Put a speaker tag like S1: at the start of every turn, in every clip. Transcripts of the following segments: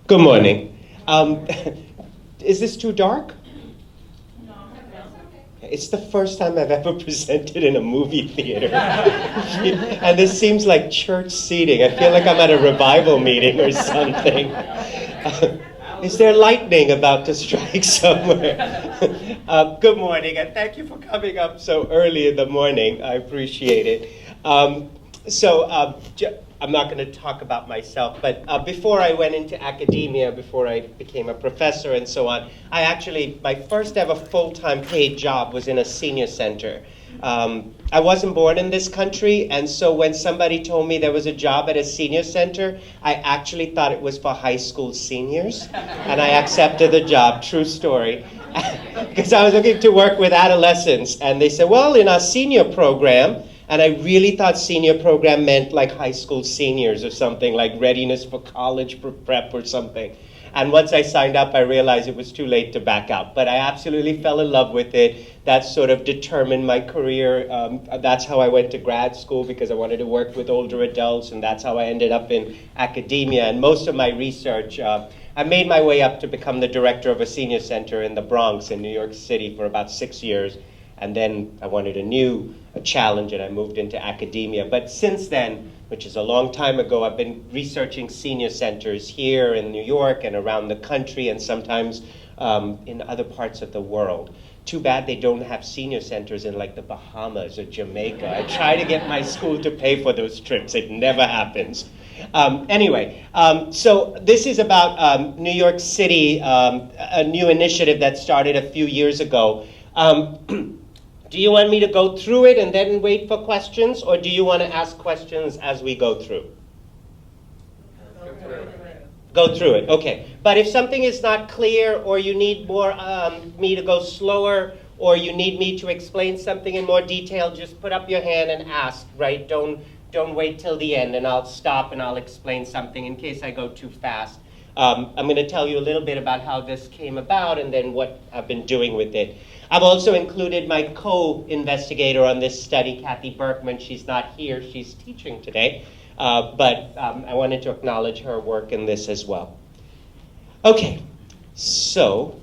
S1: Good morning. Is this too dark? It's the first time I've ever presented in a movie theater. And this seems like church seating. I feel like I'm at a revival meeting or something. Is there lightning about to strike somewhere? Good morning, and thank you for coming up so early in the morning. I appreciate it. I'm not going to talk about myself, but before I went into academia, before I became a professor and so on, my first ever full-time paid job was in a senior center. I wasn't born in this country, and so when somebody told me there was a job at a senior center, I actually thought it was for high school seniors, and I accepted the job, true story, because I was looking to work with adolescents, and they said, well, in our senior program. And I really thought senior program meant like high school seniors or something, like readiness for college prep or something. And once I signed up, I realized it was too late to back out. But I absolutely fell in love with it. That sort of determined my career. That's how I went to grad school, because I wanted to work with older adults, and that's how I ended up in academia. And most of my research, I made my way up to become the director of a senior center in the Bronx in New York City for about 6 years. And then I wanted a challenge, and I moved into academia. But since then, which is a long time ago, I've been researching senior centers here in New York and around the country, and sometimes in other parts of the world. Too bad they don't have senior centers in like the Bahamas or Jamaica. I try to get my school to pay for those trips. It never happens. So this is about New York City, a new initiative that started a few years ago. Do you want me to go through it and then wait for questions, or do you want to ask questions as we go through? Go through it, okay. But if something is not clear, or you need more me to go slower, or you need me to explain something in more detail, just put up your hand and ask, right? Don't wait till the end, and I'll stop and I'll explain something in case I go too fast. I'm going to tell you a little bit about how this came about and then what I've been doing with it. I've also included my co-investigator on this study, Kathy Berkman. She's not here. She's teaching today. But I wanted to acknowledge her work in this as well. Okay, so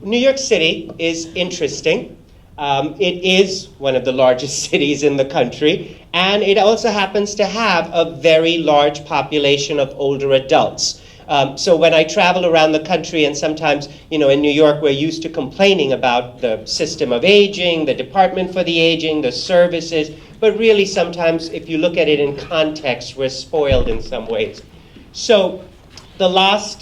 S1: New York City is interesting. It is one of the largest cities in the country, and it also happens to have a very large population of older adults. So when I travel around the country, and sometimes, in New York, we're used to complaining about the system of aging, the Department for the Aging, the services, but really sometimes, if you look at it in context, we're spoiled in some ways. So the last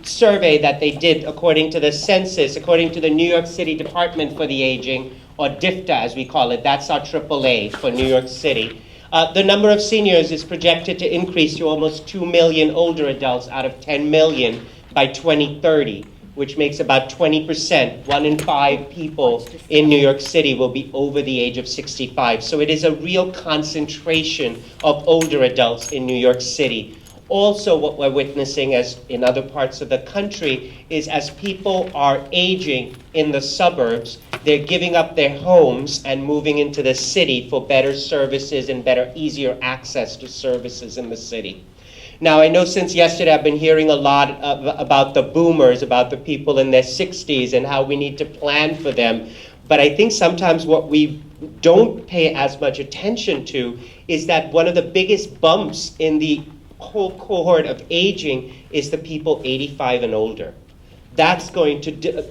S1: survey that they did, according to the census, according to the New York City Department for the Aging, or DFTA as we call it, that's our AAA for New York City. The number of seniors is projected to increase to almost 2 million older adults out of 10 million by 2030, which makes about 20%. 1 in 5 people in New York City will be over the age of 65. So it is a real concentration of older adults in New York City. Also, what we're witnessing, as in other parts of the country, is as people are aging in the suburbs, they're giving up their homes and moving into the city for better services and easier access to services in the city. Now, I know since yesterday I've been hearing a lot about the boomers, about the people in their 60s and how we need to plan for them. But I think sometimes what we don't pay as much attention to is that one of the biggest bumps in the whole cohort of aging is the people 85 and older. That's going to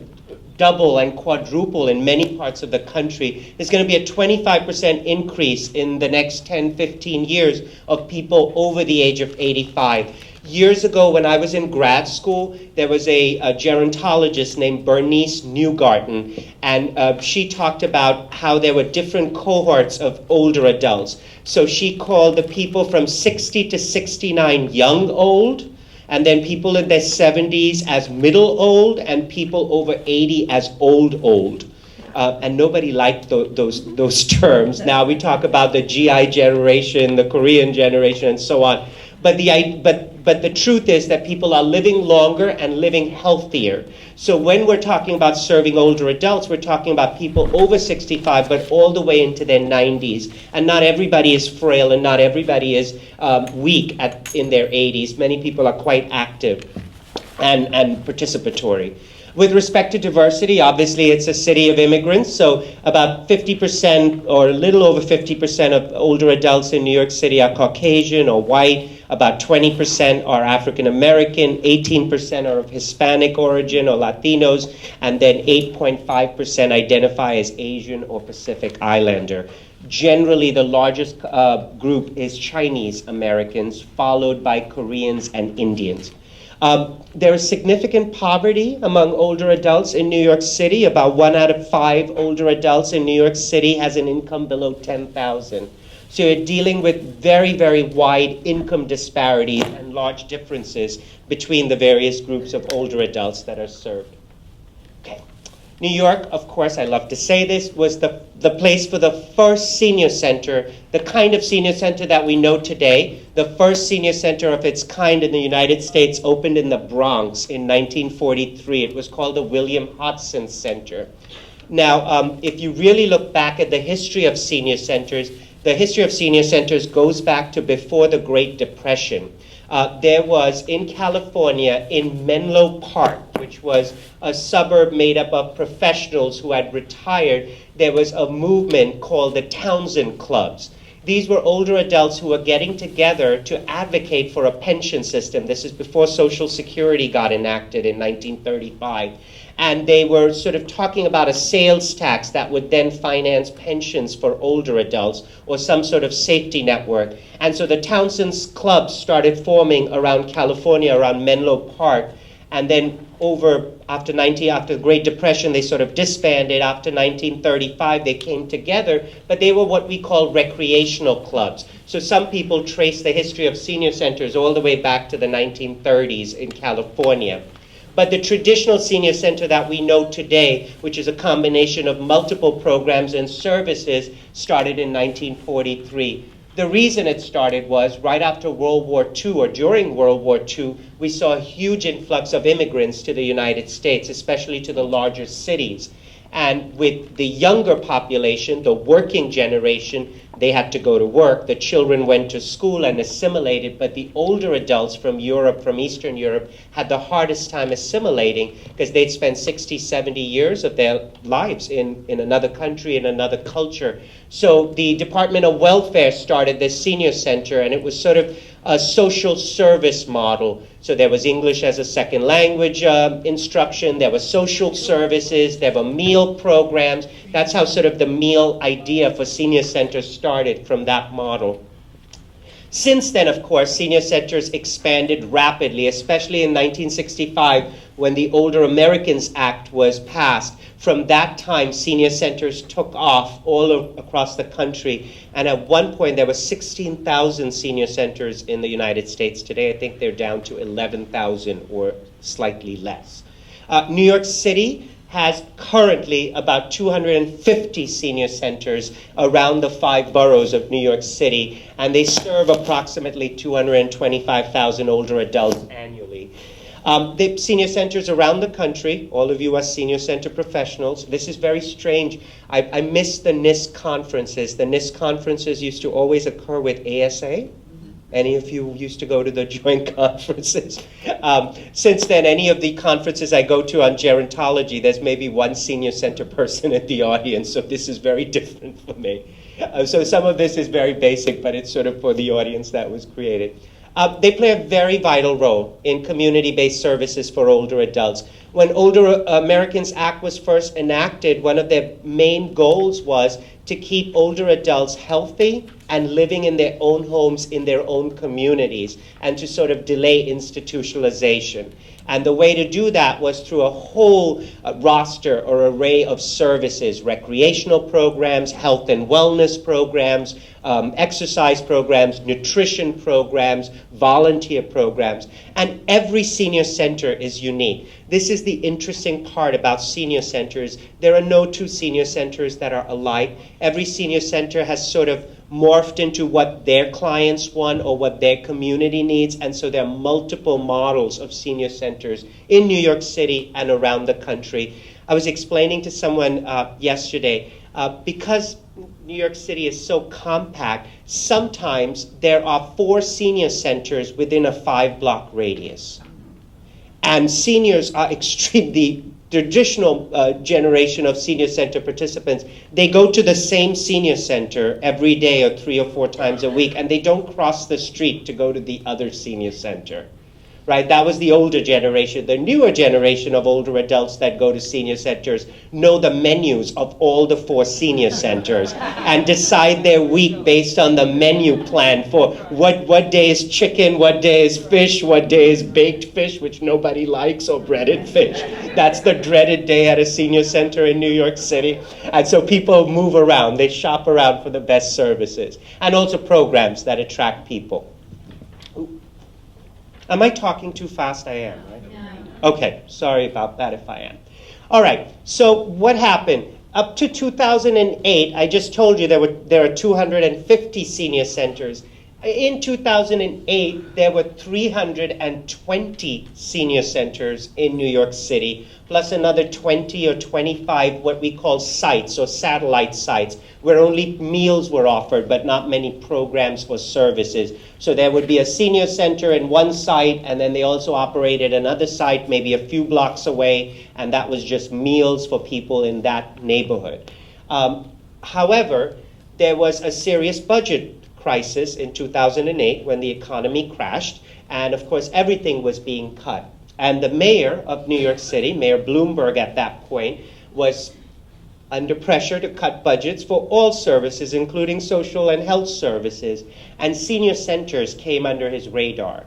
S1: double and quadruple in many parts of the country. There's going to be a 25% increase in the next 10, 15 years of people over the age of 85. Years ago, when I was in grad school, there was a gerontologist named Bernice Newgarten, and she talked about how there were different cohorts of older adults. So she called the people from 60 to 69 young old, and then people in their 70s as middle old, and people over 80 as old. And nobody liked those terms. Now we talk about the GI generation, the Korean generation, and so on. But but the truth is that people are living longer and living healthier. So when we're talking about serving older adults, we're talking about people over 65, but all the way into their 90s. And not everybody is frail, and not everybody is weak in their 80s. Many people are quite active and participatory. With respect to diversity, obviously it's a city of immigrants, so about 50% or a little over 50% of older adults in New York City are Caucasian or white, about 20% are African American, 18% are of Hispanic origin or Latinos, and then 8.5% identify as Asian or Pacific Islander. Generally, the largest group is Chinese Americans, followed by Koreans and Indians. There is significant poverty among older adults in New York City. About 1 out of 5 older adults in New York City has an income below $10,000. So you're dealing with very, very wide income disparities and large differences between the various groups of older adults that are served. Okay. New York, of course, I love to say this, was the place for the first senior center, the kind of senior center that we know today. The first senior center of its kind in the United States opened in the Bronx in 1943. It was called the William Hodson Center. Now, if you really look back at the history of senior centers, the history of senior centers goes back to before the Great Depression. There was, in California, in Menlo Park, which was a suburb made up of professionals who had retired, there was a movement called the Townsend Clubs. These were older adults who were getting together to advocate for a pension system. This is before Social Security got enacted in 1935. And they were sort of talking about a sales tax that would then finance pensions for older adults or some sort of safety network. And so the Townsend Clubs started forming around California, around Menlo Park. And then after the Great Depression, they sort of disbanded. After 1935, they came together, but they were what we call recreational clubs. So some people trace the history of senior centers all the way back to the 1930s in California. But the traditional senior center that we know today, which is a combination of multiple programs and services, started in 1943. The reason it started was right after World War II, or during World War II, we saw a huge influx of immigrants to the United States, especially to the larger cities. And with the younger population, the working generation, they had to go to work. The children went to school and assimilated, but the older adults from Europe, from Eastern Europe, had the hardest time assimilating because they'd spent 60, 70 years of their lives in another country, in another culture. So the Department of Welfare started this senior center, and it was sort of a social service model. So there was English as a second language instruction, there were social services, there were meal programs. That's how sort of the meal idea for senior centers started, from that model. Since then, of course, senior centers expanded rapidly, especially in 1965 when the Older Americans Act was passed. From that time, senior centers took off all across the country. And at one point, there were 16,000 senior centers in the United States. Today, I think they're down to 11,000 or slightly less. New York City has currently about 250 senior centers around the 5 boroughs of New York City, and they serve approximately 225,000 older adults annually. The senior centers around the country, all of you are senior center professionals. This is very strange. I miss the NIST conferences. The NIST conferences used to always occur with ASA. Any of you used to go to the joint conferences? Since then, any of the conferences I go to on gerontology, there's maybe one senior center person in the audience, so this is very different for me. So some of this is very basic, but it's sort of for the audience that was created. They play a very vital role in community-based services for older adults. When Older Americans Act was first enacted, one of their main goals was to keep older adults healthy and living in their own homes, in their own communities, and to sort of delay institutionalization. And the way to do that was through a whole roster or array of services: recreational programs, health and wellness programs, exercise programs, nutrition programs, volunteer programs. And every senior center is unique. This is the interesting part about senior centers. There are no two senior centers that are alike. Every senior center has sort of morphed into what their clients want or what their community needs. And so there are multiple models of senior centers in New York City and around the country. I was explaining to someone yesterday, because New York City is so compact, sometimes there are 4 senior centers within a 5-block radius. And seniors are the traditional generation of senior center participants, they go to the same senior center every day or 3 or 4 times a week, and they don't cross the street to go to the other senior center. Right? That was the older generation. The newer generation of older adults that go to senior centers know the menus of all the 4 senior centers and decide their week based on the menu plan for what day is chicken, what day is fish, what day is baked fish, which nobody likes, or breaded fish. That's the dreaded day at a senior center in New York City. And so people move around. They shop around for the best services. And also programs that attract people. Am I talking too fast? I am, right? No. Okay, sorry about that if I am. All right, so what happened? Up to 2008, I just told you there are 250 senior centers. In 2008, there were 320 senior centers in New York City, plus another 20 or 25 what we call sites or satellite sites, where only meals were offered, but not many programs for services. So there would be a senior center in one site, and then they also operated another site maybe a few blocks away, and that was just meals for people in that neighborhood. However, there was a serious budget crisis in 2008 when the economy crashed, and of course everything was being cut. And the mayor of New York City, Mayor Bloomberg at that point, was under pressure to cut budgets for all services, including social and health services, and senior centers came under his radar.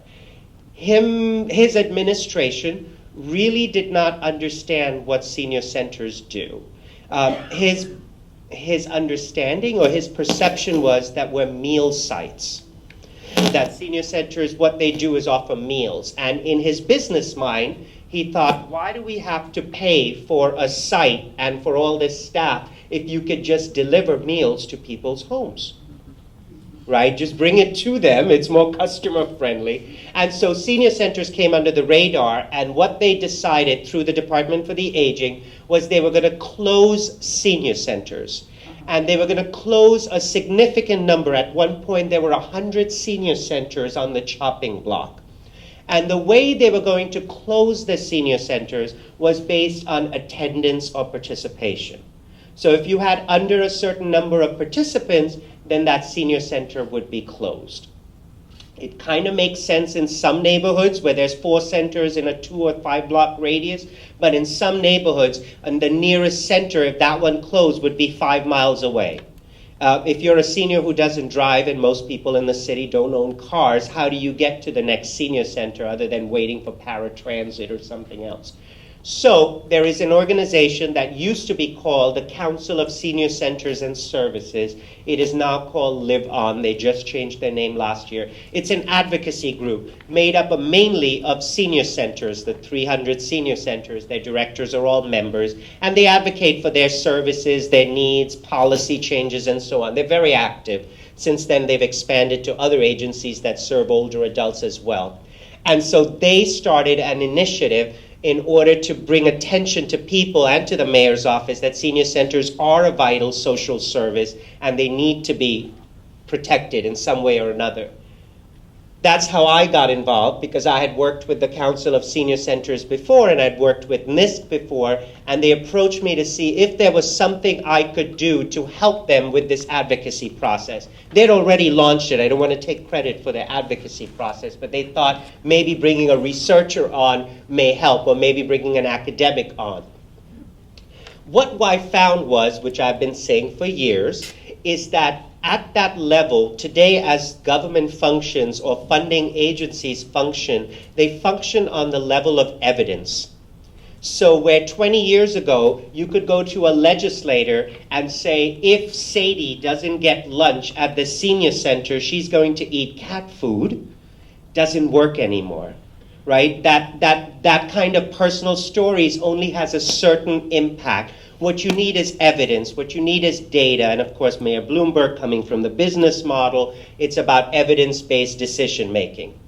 S1: His administration really did not understand what senior centers do. His understanding or his perception was that we're meal sites. That senior centers, what they do is offer meals. And in his business mind, he thought, why do we have to pay for a site and for all this staff if you could just deliver meals to people's homes? Right? Just bring it to them. It's more customer friendly. And so senior centers came under the radar, and what they decided through the Department for the Aging was they were going to close senior centers. And they were going to close a significant number. At one point, there were 100 senior centers on the chopping block. And the way they were going to close the senior centers was based on attendance or participation. So if you had under a certain number of participants, then that senior center would be closed. It kind of makes sense in some neighborhoods where there's 4 centers in a 2 or 5 block radius, but in some neighborhoods, and the nearest center, if that one closed, would be 5 miles away. If you're a senior who doesn't drive, and most people in the city don't own cars, how do you get to the next senior center other than waiting for paratransit or something else? So there is an organization that used to be called the Council of Senior Centers and Services. It is now called Live On. They just changed their name last year. It's an advocacy group made up mainly of senior centers, the 300 senior centers. Their directors are all members, and they advocate for their services, their needs, policy changes, and so on. They're very active. Since then, they've expanded to other agencies that serve older adults as well. And so they started an initiative in order to bring attention to people and to the mayor's office that senior centers are a vital social service and they need to be protected in some way or another. That's how I got involved, because I had worked with the Council of Senior Centers before, and I'd worked with NISC before, and they approached me to see if there was something I could do to help them with this advocacy process. They'd already launched it. I don't want to take credit for their advocacy process, but they thought maybe bringing a researcher on may help, or maybe bringing an academic on. What I found was, which I've been saying for years, is that at that level, today as government functions or funding agencies function, they function on the level of evidence. So where 20 years ago, you could go to a legislator and say, if Sadie doesn't get lunch at the senior center, she's going to eat cat food, doesn't work anymore. Right? That kind of personal stories only has a certain impact. what you need is evidence, what you need is data, and of course Mayor Bloomberg coming from the business model, it's about evidence-based decision making.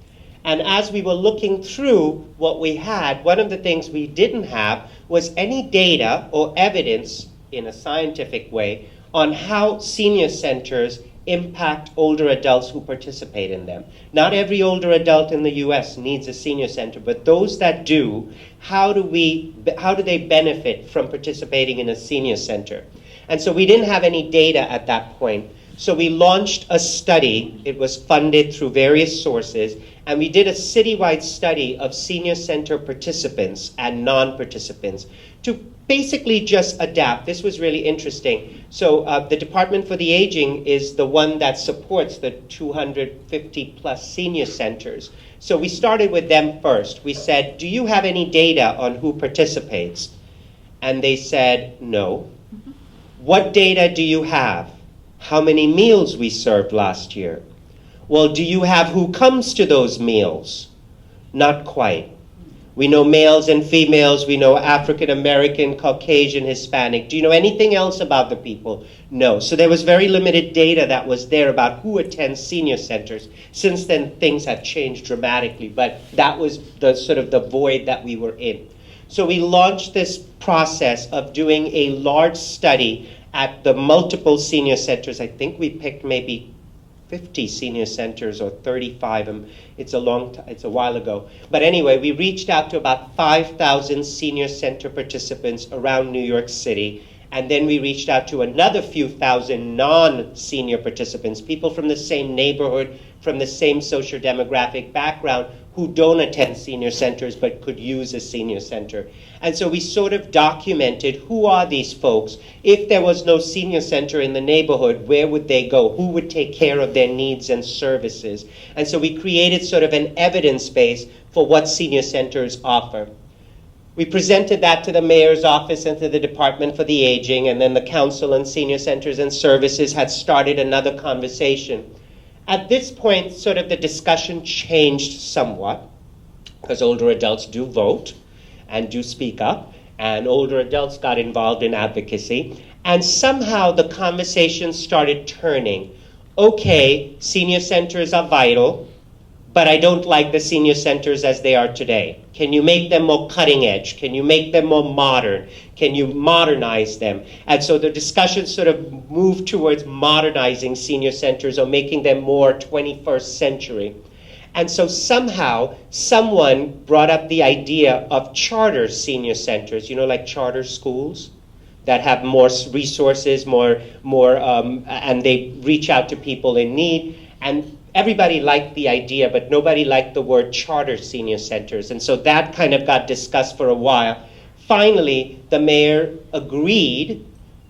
S1: And as we were looking through what we had, one of the things we didn't have was any data or evidence in a scientific way on how senior centers impact older adults who participate in them. Not every older adult in the US needs a senior center, but those that do, how do they benefit from participating in a senior center? And so we didn't have any data at that point. So we launched a study. It was funded through various sources, and we did a citywide study of senior center participants and non-participants to basically just adapt. This was really interesting. So the Department for the Aging is the one that supports the 250 plus senior centers. So we started with them first. We said, do you have any data on who participates? And they said, no. What data do you have? How many meals we served last year? Well, do you have who comes to those meals? Not quite. We know males and females. We know African American, Caucasian, Hispanic. Do you know anything else about the people? No. So there was very limited data that was there about who attends senior centers. Since then, things have changed dramatically, but that was the sort of the void that we were in. So we launched this process of doing a large study at the multiple senior centers. I think we picked maybe 50 senior centers or 35. It's a while ago. But anyway, we reached out to about 5,000 senior center participants around New York City. And then we reached out to another few thousand non-senior participants, people from the same neighborhood, from the same socio-demographic background, who don't attend senior centers but could use a senior center. And so we sort of documented who are these folks. If there was no senior center in the neighborhood, where would they go? Who would take care of their needs and services? And so we created sort of an evidence base for what senior centers offer. We presented that to the mayor's office and to the Department for the Aging, and then the Council on Senior Centers and Services had started another conversation. At this point, sort of the discussion changed somewhat, because older adults do vote and do speak up, and older adults got involved in advocacy, and somehow the conversation started turning. Okay, senior centers are vital, but I don't like the senior centers as they are today. Can you make them more cutting edge? Can you make them more modern? Can you modernize them? And so the discussion sort of moved towards modernizing senior centers or making them more 21st century. And so somehow someone brought up the idea of charter senior centers, like charter schools that have more resources, and they reach out to people in need. And everybody liked the idea, but nobody liked the word charter senior centers. And so that kind of got discussed for a while. Finally, the mayor agreed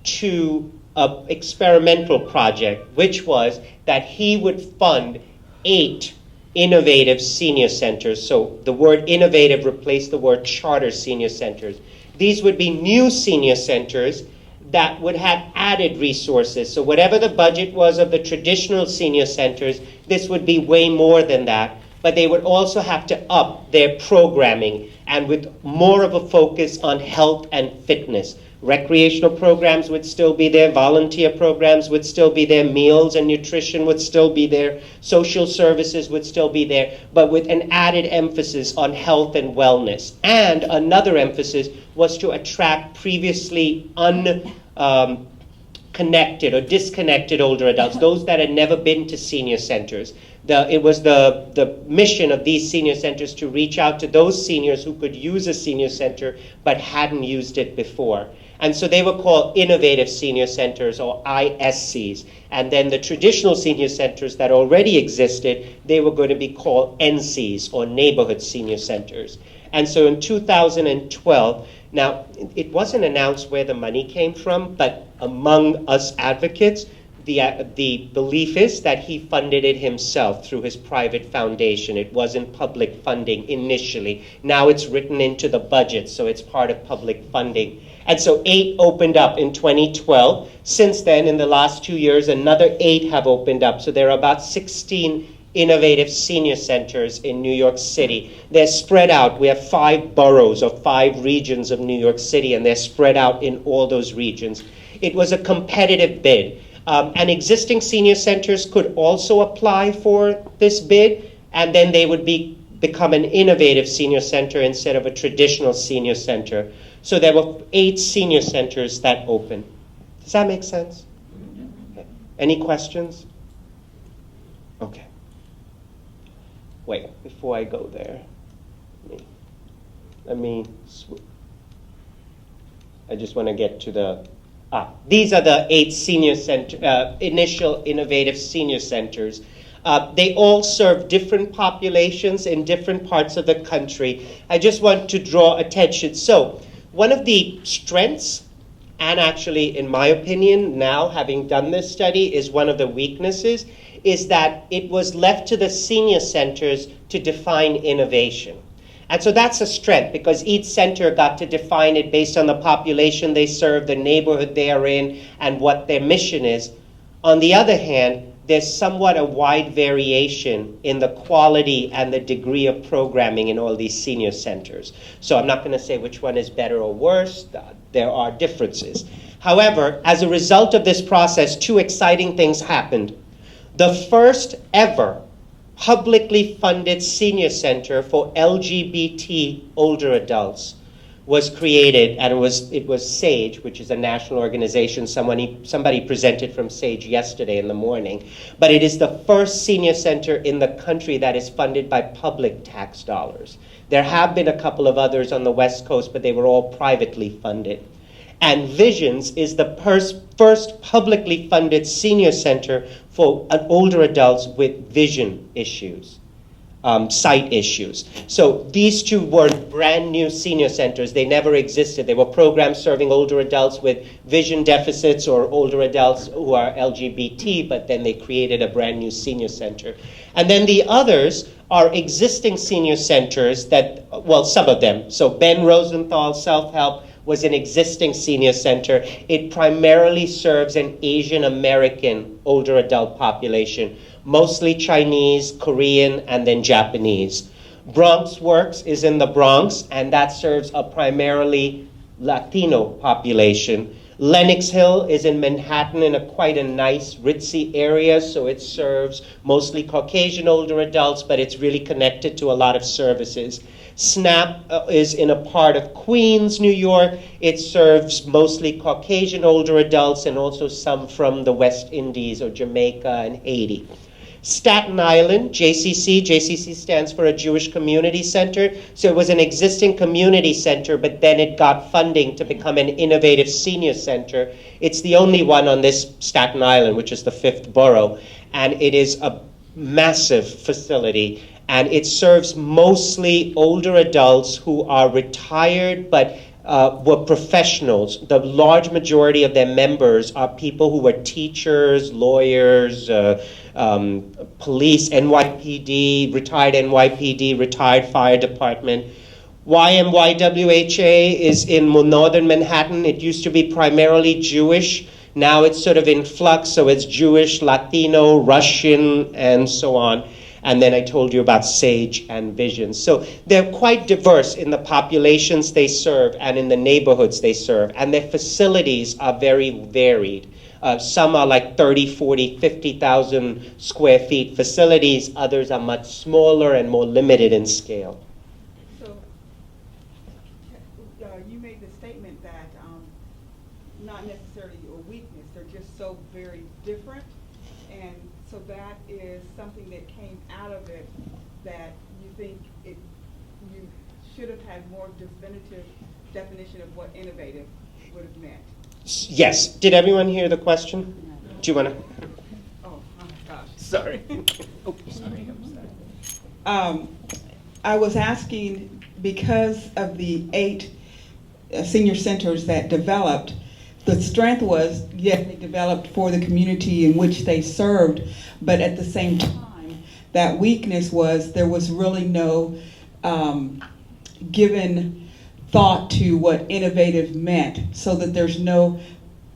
S1: to an experimental project, which was that he would fund 8 innovative senior centers. So the word innovative replaced the word charter senior centers. These would be new senior centers that would have added resources. So whatever the budget was of the traditional senior centers, this would be way more than that. But they would also have to up their programming, and with more of a focus on health and fitness. Recreational programs would still be there, volunteer programs would still be there, meals and nutrition would still be there, social services would still be there, but with an added emphasis on health and wellness. And another emphasis was to attract previously unconnected or disconnected older adults, those that had never been to senior centers. It was the mission of these senior centers to reach out to those seniors who could use a senior center but hadn't used it before. And so they were called innovative senior centers, or ISCs. And then the traditional senior centers that already existed, they were going to be called NCs, or neighborhood senior centers. And so in 2012, now it wasn't announced where the money came from, but among us advocates, the belief is that he funded it himself through his private foundation. It wasn't public funding initially. Now it's written into the budget, so it's part of public funding. And so 8 opened up in 2012. Since then, in the last 2 years, another 8 have opened up. So there are about 16 innovative senior centers in New York City. They're spread out. We have 5 boroughs or 5 regions of New York City, and they're spread out in all those regions. It was a competitive bid. And existing senior centers could also apply for this bid, and then they would become an innovative senior center instead of a traditional senior center. So there were 8 senior centers that opened. Does that make sense? Okay. Any questions? Okay. Wait, before I go there, I just want to get to the, these are the 8 senior center, initial innovative senior centers. They all serve different populations in different parts of the country. I just want to draw attention. So, one of the strengths, and actually, in my opinion, now having done this study, is one of the weaknesses, is that it was left to the senior centers to define innovation. And so that's a strength, because each center got to define it based on the population they serve, the neighborhood they are in, and what their mission is. On the other hand, there's somewhat a wide variation in the quality and the degree of programming in all these senior centers. So I'm not going to say which one is better or worse. There are differences. However, as a result of this process, 2 exciting things happened. The first ever publicly funded senior center for LGBT older adults was created, and it was SAGE, which is a national organization. Somebody presented from SAGE yesterday in the morning. But it is the first senior center in the country that is funded by public tax dollars. There have been a couple of others on the West Coast, but they were all privately funded. And Visions is the first publicly funded senior center for older adults with vision issues. Sight issues. So these 2 were brand new senior centers. They never existed. They were programs serving older adults with vision deficits or older adults who are LGBT, but then they created a brand new senior center. And then the others are existing senior centers that, well, some of them. So Ben Rosenthal Self-Help was an existing senior center. It primarily serves an Asian American older adult population, mostly Chinese, Korean, and then Japanese. Bronx Works is in the Bronx, and that serves a primarily Latino population. Lenox Hill is in Manhattan in quite a nice, ritzy area, so it serves mostly Caucasian older adults, but it's really connected to a lot of services. SNAP is in a part of Queens, New York. It serves mostly Caucasian older adults and also some from the West Indies or Jamaica and Haiti. Staten Island, JCC stands for a Jewish Community Center. So it was an existing community center, but then it got funding to become an innovative senior center. It's the only one on this Staten Island, which is the 5th borough. And it is a massive facility. And it serves mostly older adults who are retired but were professionals. The large majority of their members are people who were teachers, lawyers, police, NYPD, retired fire department. YMYWHA is in northern Manhattan. It used to be primarily Jewish. Now it's sort of in flux, so it's Jewish, Latino, Russian, and so on. And then I told you about SAGE and Visions. So they're quite diverse in the populations they serve and in the neighborhoods they serve. And their facilities are very varied. Some are like 30, 40, 50,000 square feet facilities. Others are much smaller and more limited in scale.
S2: So you made the statement that not necessarily a weakness, they're just so very different. And so that is something that came out of it that you think you should have had more definitive definition of what innovative would have meant.
S1: Yes. Did everyone hear the question? No. Do you want to?
S2: Oh my gosh.
S1: Sorry.
S2: Sorry. I was asking, because of the 8 senior centers that developed, the strength was, yes, they developed for the community in which they served, but at the same time, that weakness was there was really no given thought to what innovative meant, so that there's no,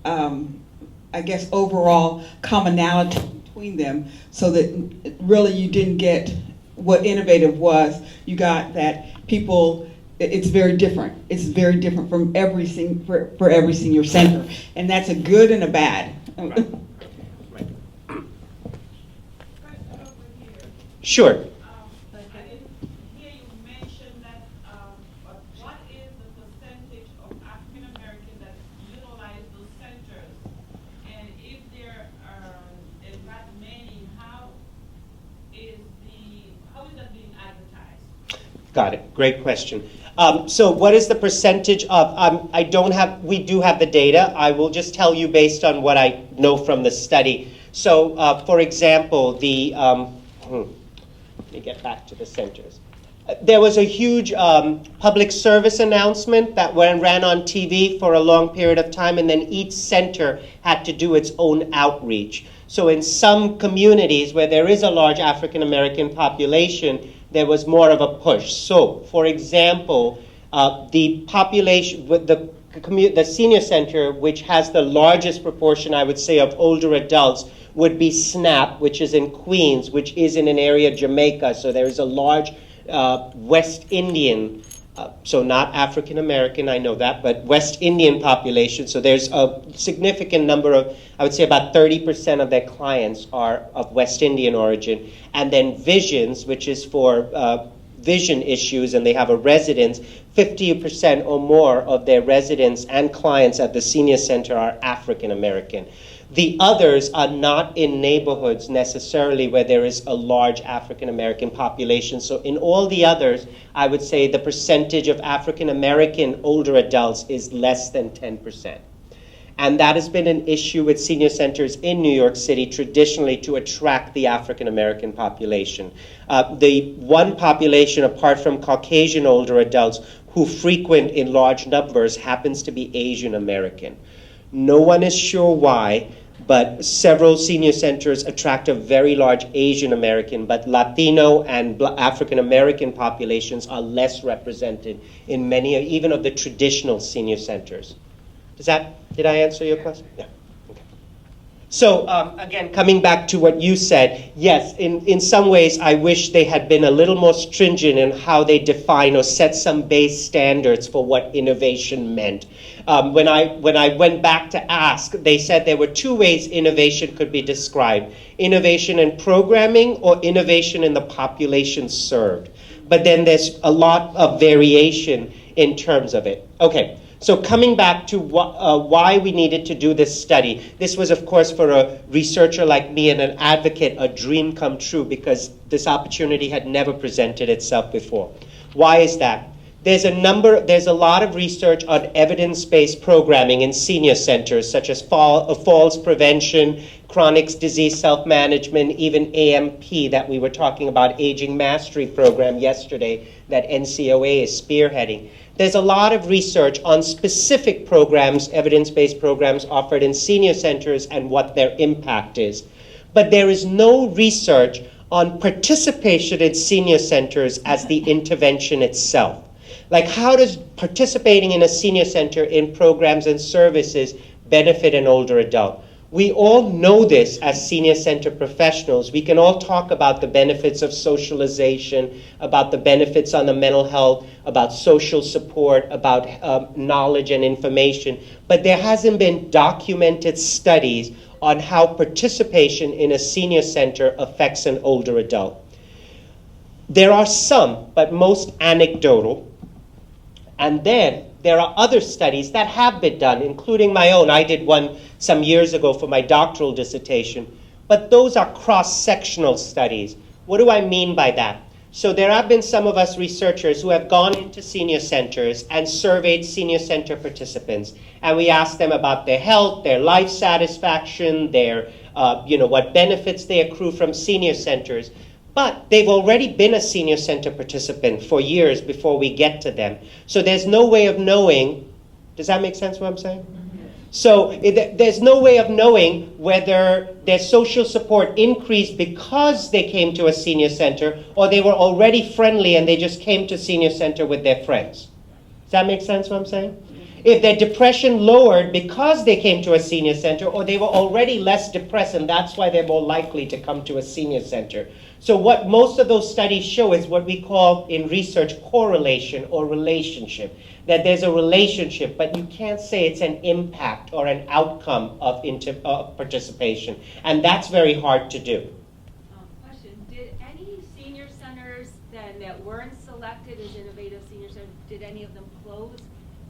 S2: I guess, overall commonality between them, so that really you didn't get what innovative was. You got that people, it's very different. It's very different from for every senior center, and that's a good and a bad.
S1: Right. Sure.
S3: I didn't hear you mention that, but what is the percentage of African Americans that utilize those centers? And if there is that many, how is that being advertised?
S1: Got it. Great question. So what is the percentage of, we do have the data. I will just tell you based on what I know from the study. So, for example, let me get back to the centers. There was a huge public service announcement that ran on TV for a long period of time, and then each center had to do its own outreach. So in some communities where there is a large African American population, there was more of a push. So, for example, the population, the senior center, which has the largest proportion, I would say, of older adults, would be SNAP, which is in Queens, which is in an area, Jamaica. So there is a large West Indian, so not African American, I know that, but West Indian population. So there's a significant number of, I would say about 30% of their clients are of West Indian origin. And then Visions, which is for vision issues, and they have a residence, 50% or more of their residents and clients at the senior center are African American. The others are not in neighborhoods necessarily where there is a large African American population. So in all the others, I would say the percentage of African American older adults is less than 10%. And that has been an issue with senior centers in New York City traditionally to attract the African American population. The one population apart from Caucasian older adults who frequent in large numbers happens to be Asian American. No one is sure why, but several senior centers attract a very large Asian American, but Latino and African American populations are less represented in many, even of the traditional senior centers. Did I answer your question? Yeah. Okay. So again, coming back to what you said, yes, in some ways I wish they had been a little more stringent in how they define or set some base standards for what innovation meant. When I went back to ask, they said there were two ways innovation could be described: innovation in programming or innovation in the population served. But then there's a lot of variation in terms of it. Okay. So coming back to why we needed to do this study, this was, of course, for a researcher like me and an advocate, a dream come true, because this opportunity had never presented itself before. Why is that? There's a lot of research on evidence-based programming in senior centers, such as falls prevention, chronic disease self-management, even AMP that we were talking about, Aging Mastery Program yesterday that NCOA is spearheading. There's a lot of research on specific programs, evidence-based programs offered in senior centers and what their impact is. But there is no research on participation in senior centers as the intervention itself. Like, how does participating in a senior center in programs and services benefit an older adult? We all know this as senior center professionals. We can all talk about the benefits of socialization, about the benefits on the mental health, about social support, about knowledge and information. But there hasn't been documented studies on how participation in a senior center affects an older adult. There are some, but most anecdotal. And then there are other studies that have been done, including my own. I did one some years ago for my doctoral dissertation. But those are cross-sectional studies. What do I mean by that? So there have been some of us researchers who have gone into senior centers and surveyed senior center participants. And we asked them about their health, their life satisfaction, their, what benefits they accrue from senior centers. But they've already been a senior center participant for years before we get to them. So there's no way of knowing. Does that make sense what I'm saying? So there's no way of knowing whether their social support increased because they came to a senior center or they were already friendly and they just came to senior center with their friends. Does that make sense what I'm saying? If their depression lowered because they came to a senior center, or they were already less depressed, and that's why they're more likely to come to a senior center. So what most of those studies show is what we call in research correlation or relationship. That there's a relationship, but you can't say it's an impact or an outcome of participation. And that's very hard to do.
S4: Question, did any senior centers then that weren't selected as innovative senior centers, did any of them close?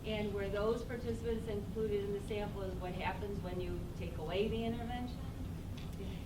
S4: And were those participants included in the sample as what happens when you take away the intervention?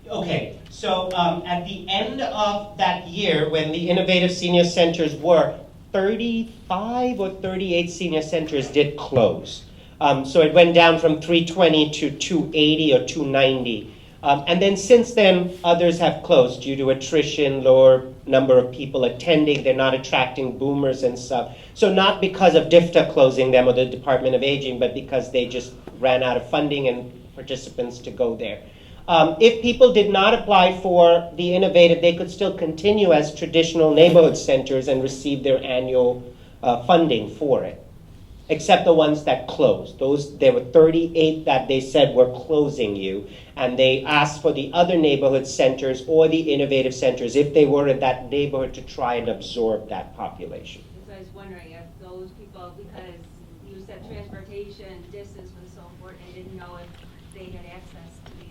S1: Okay, so at the end of that year, when the innovative senior centers were, 35 or 38 senior centers did close. So it went down from 320 to 280 or 290. And then since then, others have closed due to attrition, lower number of people attending. They're not attracting boomers and stuff. So not because of DFTA closing them or the Department of Aging, but because they just ran out of funding and participants to go there. If people did not apply for the innovative, they could still continue as traditional neighborhood centers and receive their annual funding for it, except the ones that closed. There were 38 that they said were closing you, and they asked for the other neighborhood centers or the innovative centers, if they were in that neighborhood, to try and absorb that population.
S4: So I was wondering if those people, because you said transportation, distance was so important, I didn't know if they had access to these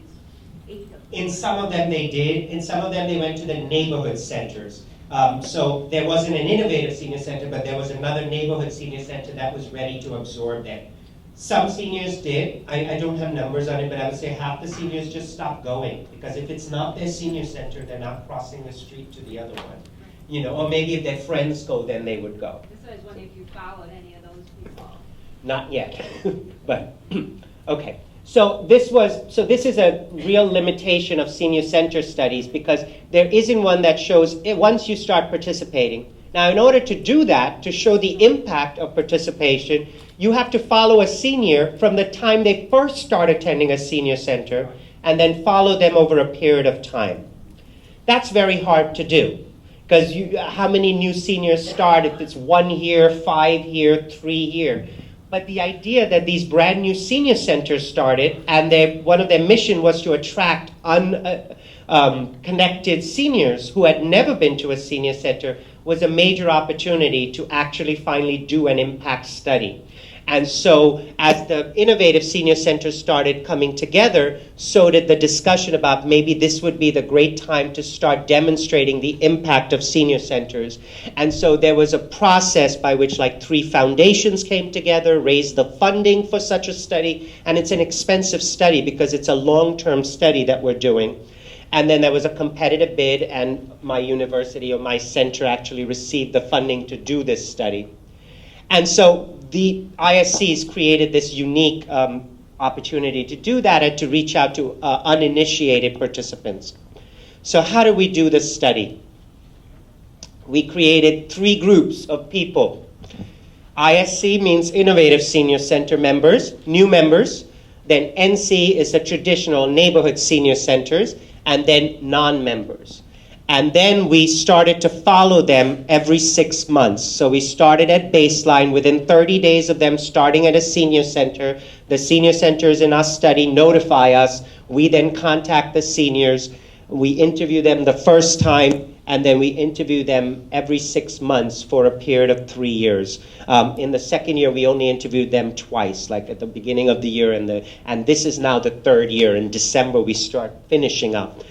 S4: 8 of them.
S1: In some of them they did. In some of them they went to the neighborhood centers. So there wasn't an innovative senior center, but there was another neighborhood senior center that was ready to absorb them. Some seniors did. I don't have numbers on it, but I would say half the seniors just stopped going, because if it's not their senior center, they're not crossing the street to the other one. Or maybe if their friends go, then they would go.
S4: So I was wondering if you followed any of those people.
S1: Not yet, but okay. So this is a real limitation of senior center studies, because there isn't one that shows it once you start participating. Now, in order to do that, to show the impact of participation, you have to follow a senior from the time they first start attending a senior center, and then follow them over a period of time. That's very hard to do, because how many new seniors start if it's 1 year, 5 year, 3 year? But the idea that these brand new senior centers started, and one of their mission was to attract connected seniors who had never been to a senior center, was a major opportunity to actually finally do an impact study. And so as the innovative senior centers started coming together, so did the discussion about maybe this would be the great time to start demonstrating the impact of senior centers. And so there was a process by which 3 foundations came together, raised the funding for such a study, and it's an expensive study because it's a long-term study that we're doing. And then there was a competitive bid, and my university or my center actually received the funding to do this study. And so the ISCs created this unique opportunity to do that and to reach out to uninitiated participants. So how do we do this study? We created 3 groups of people. ISC means Innovative Senior Center members, new members. Then NC is the traditional neighborhood senior centers, and then non-members. And then we started to follow them every 6 months. So we started at baseline. Within 30 days of them starting at a senior center, the senior centers in our study notify us. We then contact the seniors. We interview them the first time, and then we interview them every 6 months for a period of 3 years. In the second year, we only interviewed them twice, at the beginning of the year, and this is now the 3rd year. In December, we start finishing up.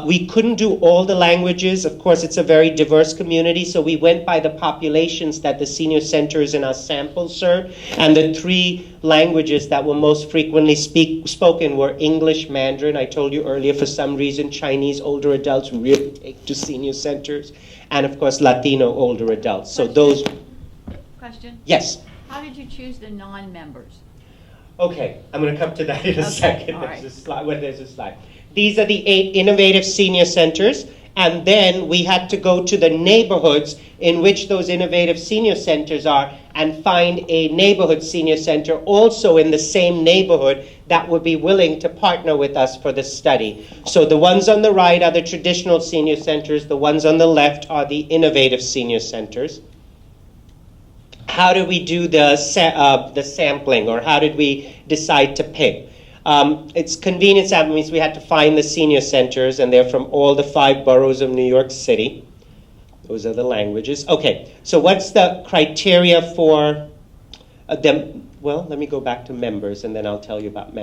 S1: We couldn't do all the languages. Of course, it's a very diverse community, so we went by the populations that the senior centers in our sample served, and the 3 languages that were most frequently spoken were English, Mandarin. I told you earlier, for some reason, Chinese older adults really take to senior centers, and of course, Latino older adults. So those...
S5: Question?
S1: Yes.
S5: How did you choose the non-members?
S1: Okay, I'm going to come to that in a second.
S5: all right.
S1: There's a slide. These are the 8 innovative senior centers, and then we had to go to the neighborhoods in which those innovative senior centers are and find a neighborhood senior center also in the same neighborhood that would be willing to partner with us for the study. So the ones on the right are the traditional senior centers. The ones on the left are the innovative senior centers. how did we do the sampling, or how did we decide to pick? It's convenient sampling means we had to find the senior centers, and they're from all the 5 boroughs of New York City. Those are the languages. Okay, so what's the criteria for them? Well, let me go back to members, and then I'll tell you about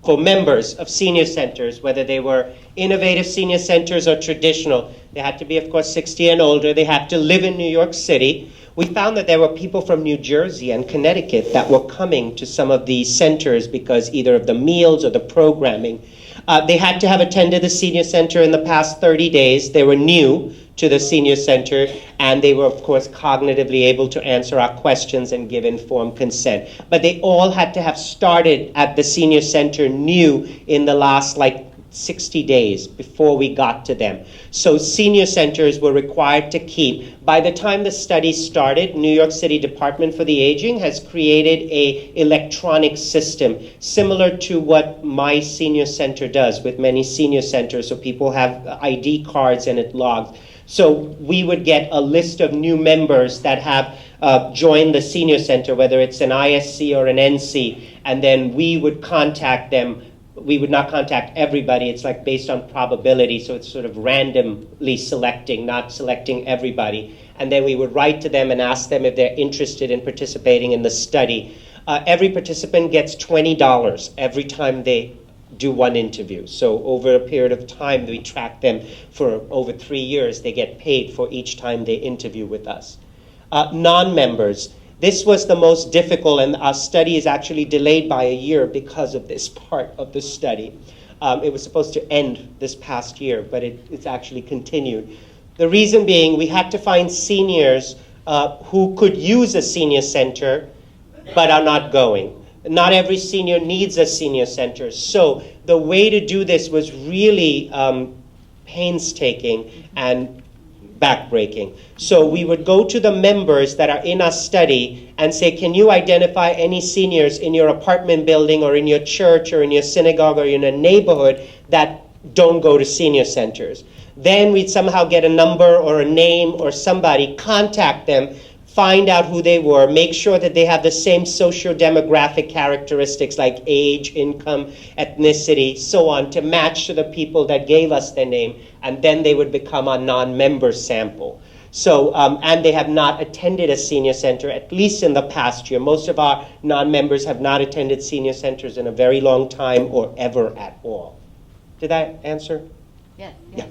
S1: for members of senior centers, whether they were innovative senior centers or traditional. They had to be, of course, 60 and older. They had to live in New York City. We found that there were people from New Jersey and Connecticut that were coming to some of these centers because either of the meals or the programming. They had to have attended the senior center in the past 30 days. They were new to the senior center, and they were, of course, cognitively able to answer our questions and give informed consent. But they all had to have started at the senior center new in the last, 60 days before we got to them. So senior centers were required to keep. By the time the study started, New York City Department for the Aging has created a electronic system similar to what my senior center does with many senior centers. So people have ID cards and it logs. So we would get a list of new members that have joined the senior center, whether it's an ISC or an NC, and then we would contact them. We would not contact everybody. It's based on probability, so it's sort of randomly selecting, not selecting everybody. And then we would write to them and ask them if they're interested in participating in the study. Every participant gets $20 every time they do one interview. So over a period of time, we track them for over 3 years. They get paid for each time they interview with us. Non-members. This was the most difficult, and our study is actually delayed by a year because of this part of the study. It was supposed to end this past year, but it's actually continued. The reason being, we had to find seniors who could use a senior center but are not going. Not every senior needs a senior center. So the way to do this was really painstaking and backbreaking. So we would go to the members that are in our study and say, can you identify any seniors in your apartment building or in your church or in your synagogue or in a neighborhood that don't go to senior centers? Then we'd somehow get a number or a name or somebody, contact them, find out who they were, make sure that they have the same socio-demographic characteristics like age, income, ethnicity, so on, to match to the people that gave us their name, and then they would become a non-member sample. So, and they have not attended a senior center, at least in the past year. Most of our non-members have not attended senior centers in a very long time or ever at all. Did that answer?
S5: Yes.
S1: Yeah.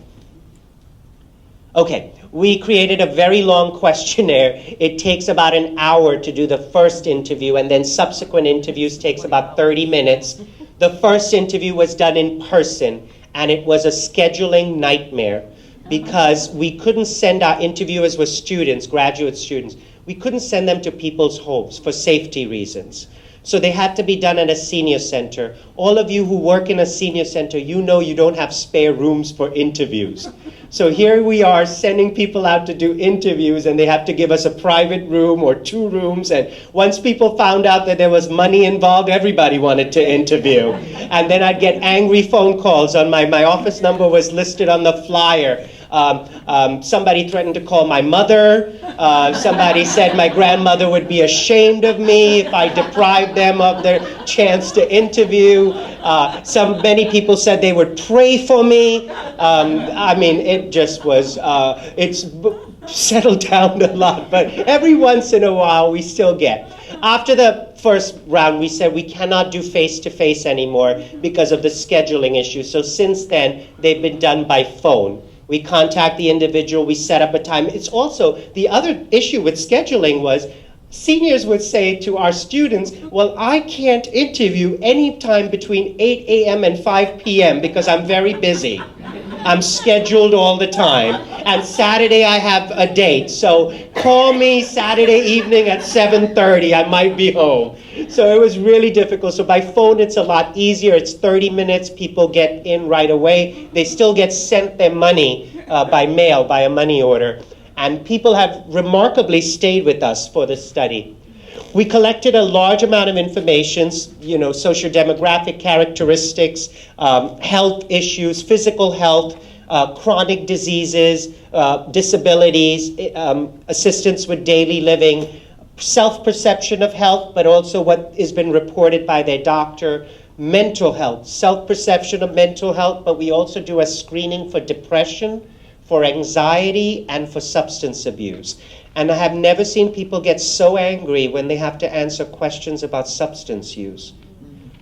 S1: Okay, we created a very long questionnaire. It takes about an hour to do the first interview, and then subsequent interviews takes about 30 minutes. The first interview was done in person, and it was a scheduling nightmare because we couldn't send our interviewers with students, graduate students. We couldn't send them to people's homes for safety reasons. So they had to be done at a senior center. All of you who work in a senior center, you know you don't have spare rooms for interviews. So here we are sending people out to do interviews, and they have to give us a private room or 2 rooms. And once people found out that there was money involved, everybody wanted to interview. And then I'd get angry phone calls. On my office number was listed on the flyer. Somebody threatened to call my mother. Somebody said my grandmother would be ashamed of me if I deprived them of their chance to interview. Many people said they would pray for me. It just was, it's settled down a lot, but every once in a while we still get. After the first round, we said we cannot do face-to-face anymore because of the scheduling issue. So since then, they've been done by phone. We contact the individual, we set up a time. It's also, the other issue with scheduling was seniors would say to our students, well, I can't interview any time between 8 a.m. and 5 p.m. because I'm very busy. I'm scheduled all the time. And Saturday I have a date, so call me Saturday evening at 7:30, I might be home. So it was really difficult. So by phone it's a lot easier. It's 30 minutes, people get in right away. They still get sent their money by mail, by a money order. And people have remarkably stayed with us for the study. We collected a large amount of information, socio-demographic characteristics, health issues, physical health, chronic diseases, disabilities, assistance with daily living, self-perception of health, but also what has been reported by their doctor. Mental health, self-perception of mental health, but we also do a screening for depression, for anxiety, and for substance abuse. And I have never seen people get so angry when they have to answer questions about substance use.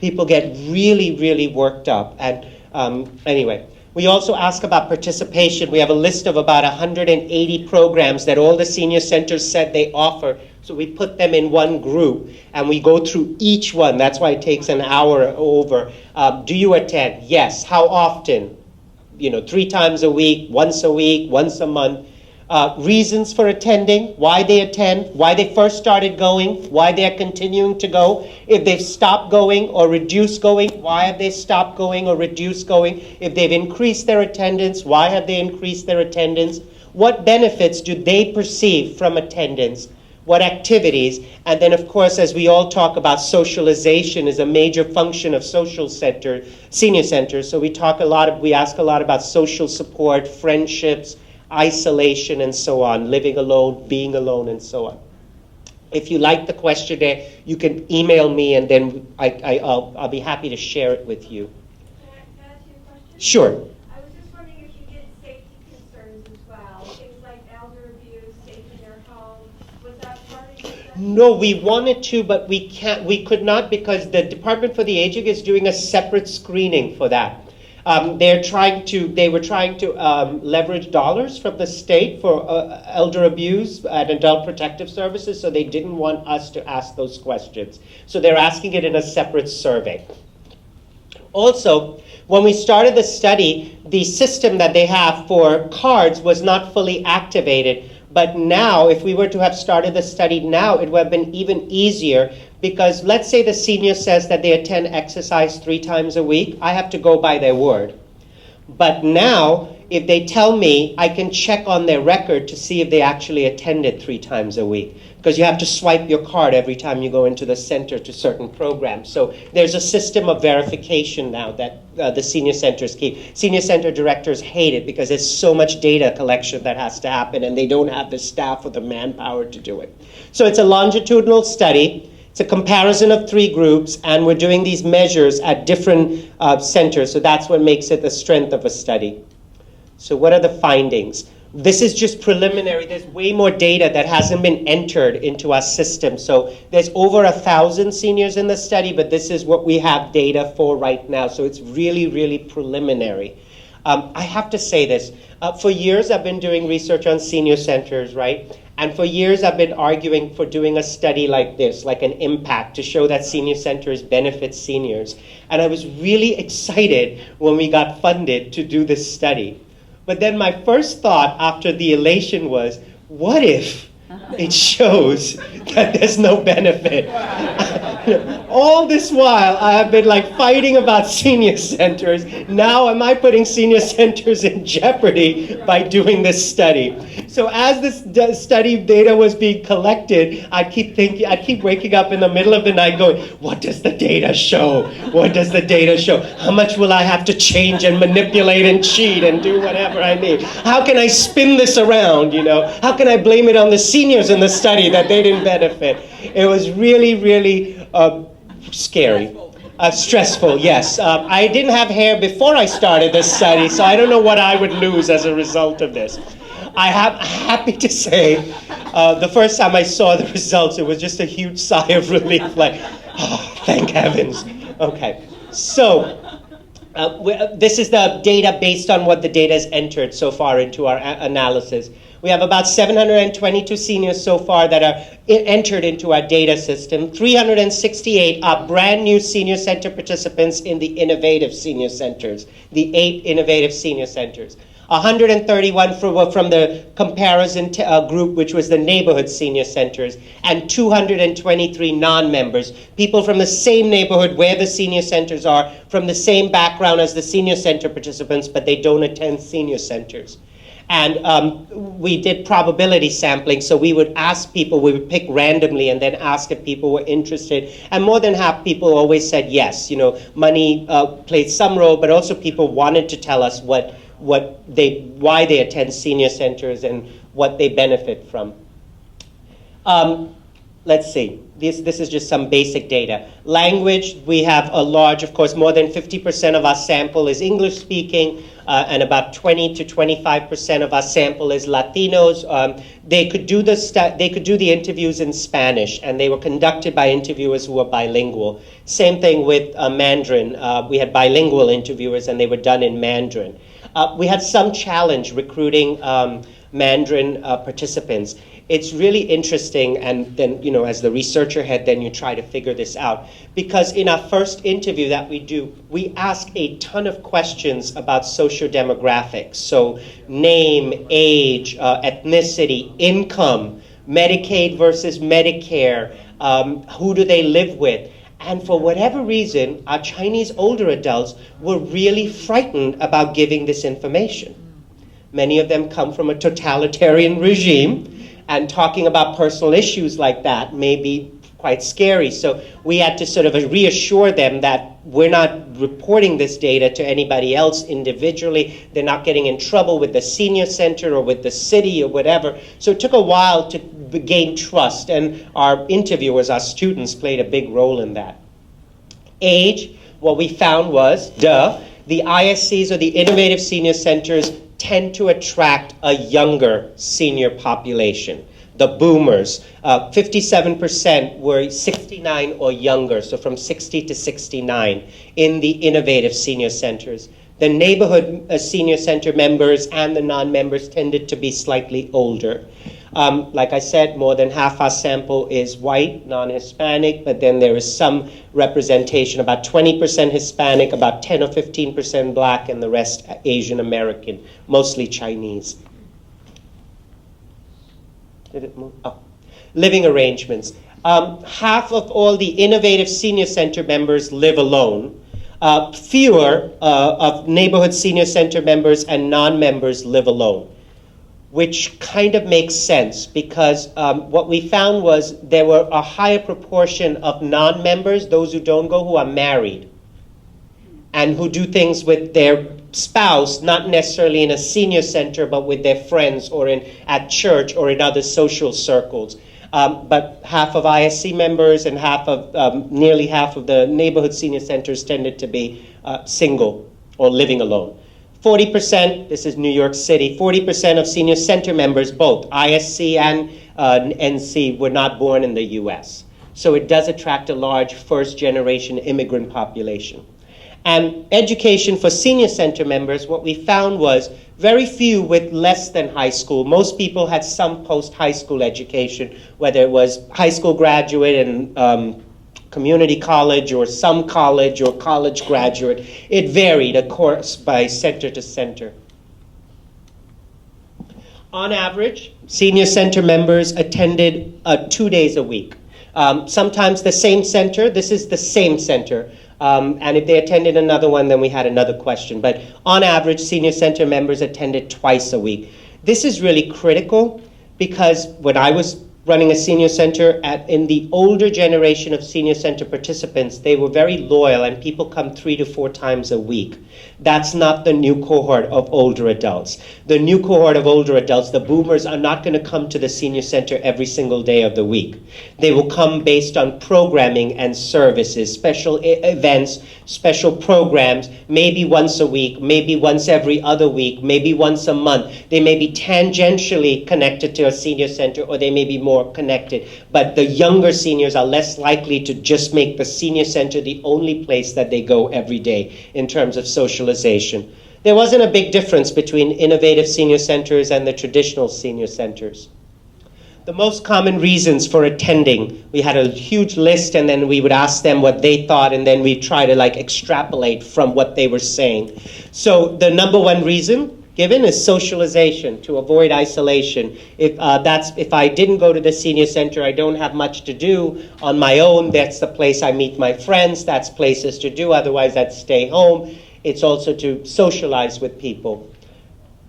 S1: People get really, really worked up. And anyway, we also ask about participation. We have a list of about 180 programs that all the senior centers said they offer. So we put them in one group, and we go through each one. That's why it takes an hour over. Do you attend? Yes. How often? 3 times a week, once a month. Reasons for attending, why they attend, why they first started going, why they're continuing to go. If they've stopped going or reduced going, why have they stopped going or reduced going? If they've increased their attendance, why have they increased their attendance? What benefits do they perceive from attendance? What activities? And then, of course, as we all talk about, socialization is a major function of senior centers. So we ask a lot about social support, friendships, isolation, and so on, living alone, being alone, and so on. If you like the questionnaire, you can email me, and then I'll be happy to share it with you.
S6: Can I ask you a question?
S1: Sure.
S6: I was just wondering if you did safety concerns as well, things like elder abuse, safe in their home. Was that part of your study?
S1: No, we wanted to, but we could not, because the Department for the Aging is doing a separate screening for that. They were trying to leverage dollars from the state for elder abuse and adult protective services, so they didn't want us to ask those questions. So they're asking it in a separate survey. Also, when we started the study, the system that they have for cards was not fully activated. But now, if we were to have started the study now, it would have been even easier, because let's say the senior says that they attend exercise 3 times a week. I have to go by their word. But now, if they tell me, I can check on their record to see if they actually attended 3 times a week. Because you have to swipe your card every time you go into the center to certain programs. So there's a system of verification now that the senior centers keep. Senior center directors hate it because there's so much data collection that has to happen, and they don't have the staff or the manpower to do it. So it's a longitudinal study. It's a comparison of 3 groups, and we're doing these measures at different centers. So that's what makes it the strength of a study. So what are the findings? This is just preliminary. There's way more data that hasn't been entered into our system. So there's over 1,000 seniors in the study, but this is what we have data for right now. So it's really, really preliminary. I have to say this. For years, I've been doing research on senior centers, right? And for years, I've been arguing for doing a study like this, like an impact, to show that senior centers benefit seniors. And I was really excited when we got funded to do this study. But then my first thought after the elation was, what if it shows that there's no benefit? All this while, I have been fighting about senior centers. Now, am I putting senior centers in jeopardy by doing this study? So as this study data was being collected, I keep waking up in the middle of the night going, what does the data show? What does the data show? How much will I have to change and manipulate and cheat and do whatever I need? How can I spin this around, How can I blame it on the seniors in the study that they didn't benefit? It was really, really scary. Stressful, yes. I didn't have hair before I started this study, so I don't know what I would lose as a result of this. I'm happy to say, the first time I saw the results, it was just a huge sigh of relief, thank heavens. Okay, so this is the data based on what the data has entered so far into our analysis. We have about 722 seniors so far that are entered into our data system. 368 are brand new senior center participants in the innovative senior centers, the 8 innovative senior centers. 131 from the comparison group, which was the neighborhood senior centers, and 223 non-members, people from the same neighborhood where the senior centers are, from the same background as the senior center participants, but they don't attend senior centers. And we did probability sampling, so we would ask people, we would pick randomly and then ask if people were interested. And more than half people always said yes. Money played some role, but also people wanted to tell us why they attend senior centers and what they benefit from. let's see. This is just some basic data. Language, we have a large, of course, more than 50% of our sample is English speaking, and about 20 to 25% of our sample is Latinos. They could do the interviews in Spanish, and they were conducted by interviewers who were bilingual. Same thing with Mandarin. We had bilingual interviewers, and they were done in Mandarin. We had some challenge recruiting Mandarin participants. It's really interesting, and then, you know, as the researcher head, then you try to figure this out. Because in our first interview that we do, we ask a ton of questions about sociodemographics. So name, age, ethnicity, income, Medicaid versus Medicare, who do they live with? And for whatever reason, our Chinese older adults were really frightened about giving this information. Many of them come from a totalitarian regime, and talking about personal issues like that may be quite scary. So we had to sort of reassure them that we're not reporting this data to anybody else individually. They're not getting in trouble with the senior center or with the city or whatever. So it took a while to gain trust, and our interviewers, our students, played a big role in that. Age, what we found was, the ISCs, or the Innovative Senior Centers, tend to attract a younger senior population. The boomers, 57% were 69 or younger, so from 60 to 69 in the innovative senior centers. The neighborhood senior center members and the non-members tended to be slightly older. Like I said, more than half our sample is white, non-Hispanic, but then there is some representation, about 20% Hispanic, about 10 or 15% black, and the rest Asian American, mostly Chinese. Did it move? Oh. Living arrangements. Half of all the innovative senior center members live alone. Fewer of neighborhood senior center members and non-members live alone, which kind of makes sense because what we found was there were a higher proportion of non-members, those who don't go, who are married and who do things with their spouse, not necessarily in a senior center, but with their friends or at church or in other social circles. But half of ISC members and nearly half of the neighborhood senior centers tended to be single or living alone. 40%, this is New York City, 40% of senior center members, both ISC and NC, were not born in the US. So it does attract a large first-generation immigrant population. And education for senior center members, what we found was very few with less than high school. Most people had some post-high school education, whether it was high school graduate and community college or some college or college graduate. It varied, of course, by center to center. On average, senior center members attended 2 days a week. Sometimes the same center, this is the same center. And if they attended another one, then we had another question. But on average, senior center members attended twice a week. This is really critical because when I was running a senior center, in the older generation of senior center participants, they were very loyal and people come 3 to 4 times a week. That's not the new cohort of older adults. The new cohort of older adults, the boomers, are not going to come to the senior center every single day of the week. They will come based on programming and services, special events, special programs, maybe once a week, maybe once every other week, maybe once a month. They may be tangentially connected to a senior center, or they may be more connected. But the younger seniors are less likely to just make the senior center the only place that they go every day in terms of socialization. There wasn't a big difference between innovative senior centers and the traditional senior centers. The most common reasons for attending, we had a huge list, and then we would ask them what they thought, and then we try to extrapolate from what they were saying. So the number one reason given is socialization, to avoid isolation. If I didn't go to the senior center, I don't have much to do on my own. That's the place I meet my friends. That's places to do. Otherwise, I'd stay home. It's also to socialize with people.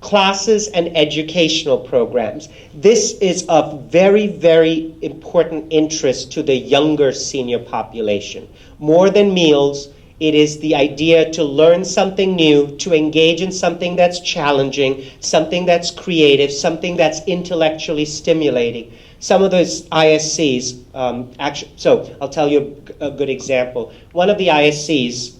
S1: Classes and educational programs. This is of very, very important interest to the younger senior population. More than meals, It is the idea to learn something new, to engage in something that's challenging, something that's creative, something that's intellectually stimulating. Some of those ISCs, so I'll tell you a good example. One of the ISCs,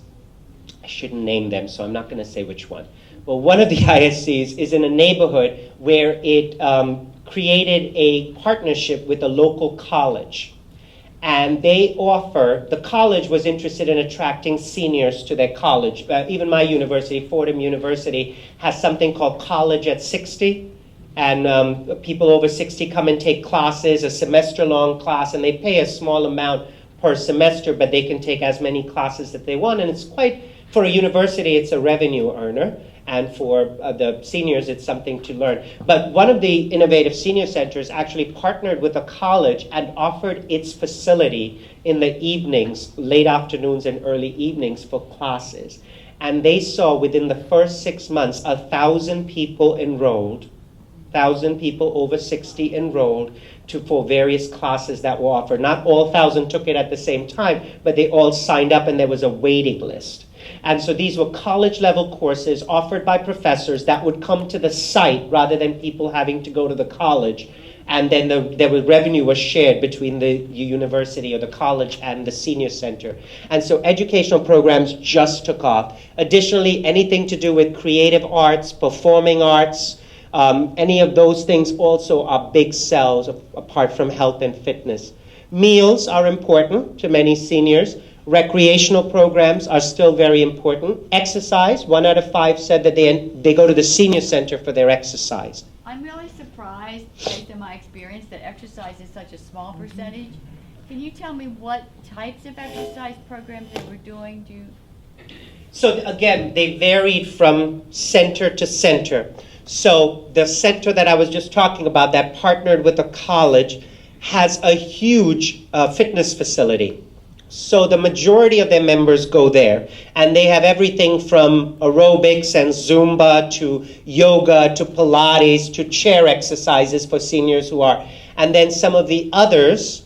S1: I shouldn't name them, so I'm not going to say which one. Well, one of the ISCs is in a neighborhood where it created a partnership with a local college. And the college was interested in attracting seniors to their college. Even my university, Fordham University, has something called College at 60. And people over 60 come and take classes, a semester-long class, and they pay a small amount per semester, but they can take as many classes that they want. And it's quite, for a university, it's a revenue earner. And for the seniors, it's something to learn. But one of the innovative senior centers actually partnered with a college and offered its facility in the evenings, late afternoons and early evenings for classes. And they saw within the first 6 months, 1,000 people enrolled, 1,000 people over 60 enrolled for various classes that were offered. Not all 1,000 took it at the same time, but they all signed up and there was a waiting list. And so these were college-level courses offered by professors that would come to the site rather than people having to go to the college. And then revenue was shared between the university or the college and the senior center. And so educational programs just took off. Additionally, anything to do with creative arts, performing arts, any of those things also are big sells apart from health and fitness. Meals are important to many seniors. Recreational programs are still very important. Exercise, 1 out of 5 said that they go to the senior center for their exercise.
S5: I'm really surprised, based on my experience, that exercise is such a small percentage. Can you tell me what types of exercise programs they were doing?
S1: So again, they varied from center to center. So the center that I was just talking about that partnered with a college has a huge fitness facility. So the majority of their members go there, and they have everything from aerobics and Zumba to yoga to Pilates to chair exercises for seniors who are. And then some of the others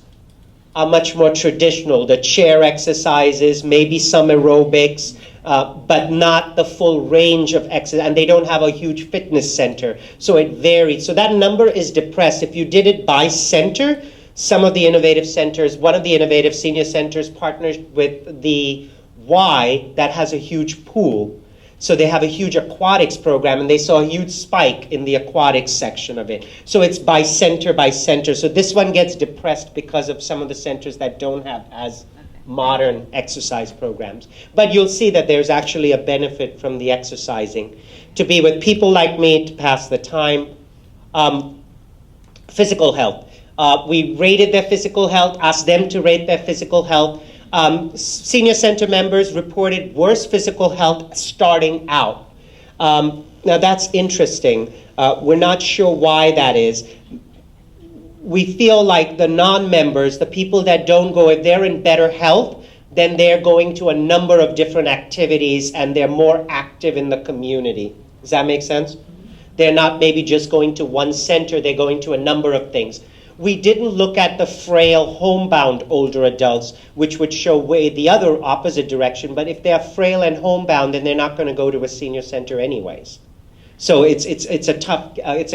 S1: are much more traditional, the chair exercises, maybe some aerobics, but not the full range of exercise, and they don't have a huge fitness center. So it varied. So that number is depressed. If you did it by center, some of the innovative centers, one of the innovative senior centers partnered with the Y that has a huge pool. So they have a huge aquatics program, and they saw a huge spike in the aquatics section of it. So it's by center by center. So this one gets depressed because of some of the centers that don't have as modern exercise programs. But you'll see that there's actually a benefit from the exercising. To be with people like me, to pass the time. Physical health. We rated their physical health, asked them to rate their physical health. Senior center members reported worse physical health starting out. Now that's interesting. We're not sure why that is. We feel like the non-members, the people that don't go, if they're in better health, then they're going to a number of different activities and they're more active in the community. Does that make sense? They're not maybe just going to one center, they're going to a number of things. We didn't look at the frail, homebound older adults, which would show way the other opposite direction. But if they're frail and homebound, then they're not going to go to a senior center anyways. So it's a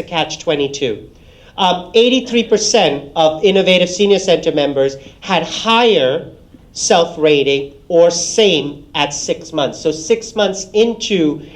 S1: catch-22. 83% of innovative senior center members had higher self-rating or same at 6 months. So 6 months into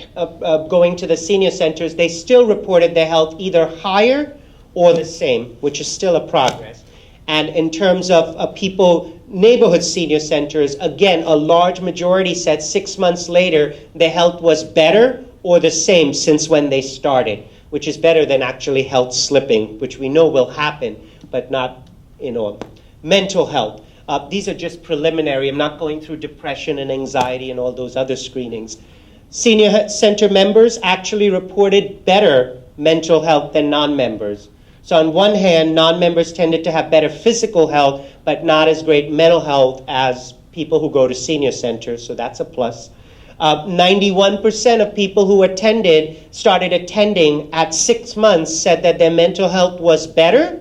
S1: going to the senior centers, they still reported their health either higher or the same, which is still a progress. And in terms of people, neighborhood senior centers, again, a large majority said 6 months later their health was better or the same since when they started, which is better than actually health slipping, which we know will happen, but not in all. Mental health. These are just preliminary. I'm not going through depression and anxiety and all those other screenings. Senior center members actually reported better mental health than non-members. So on one hand, non-members tended to have better physical health, but not as great mental health as people who go to senior centers, so that's a plus. 91% of people who started attending at 6 months said that their mental health was better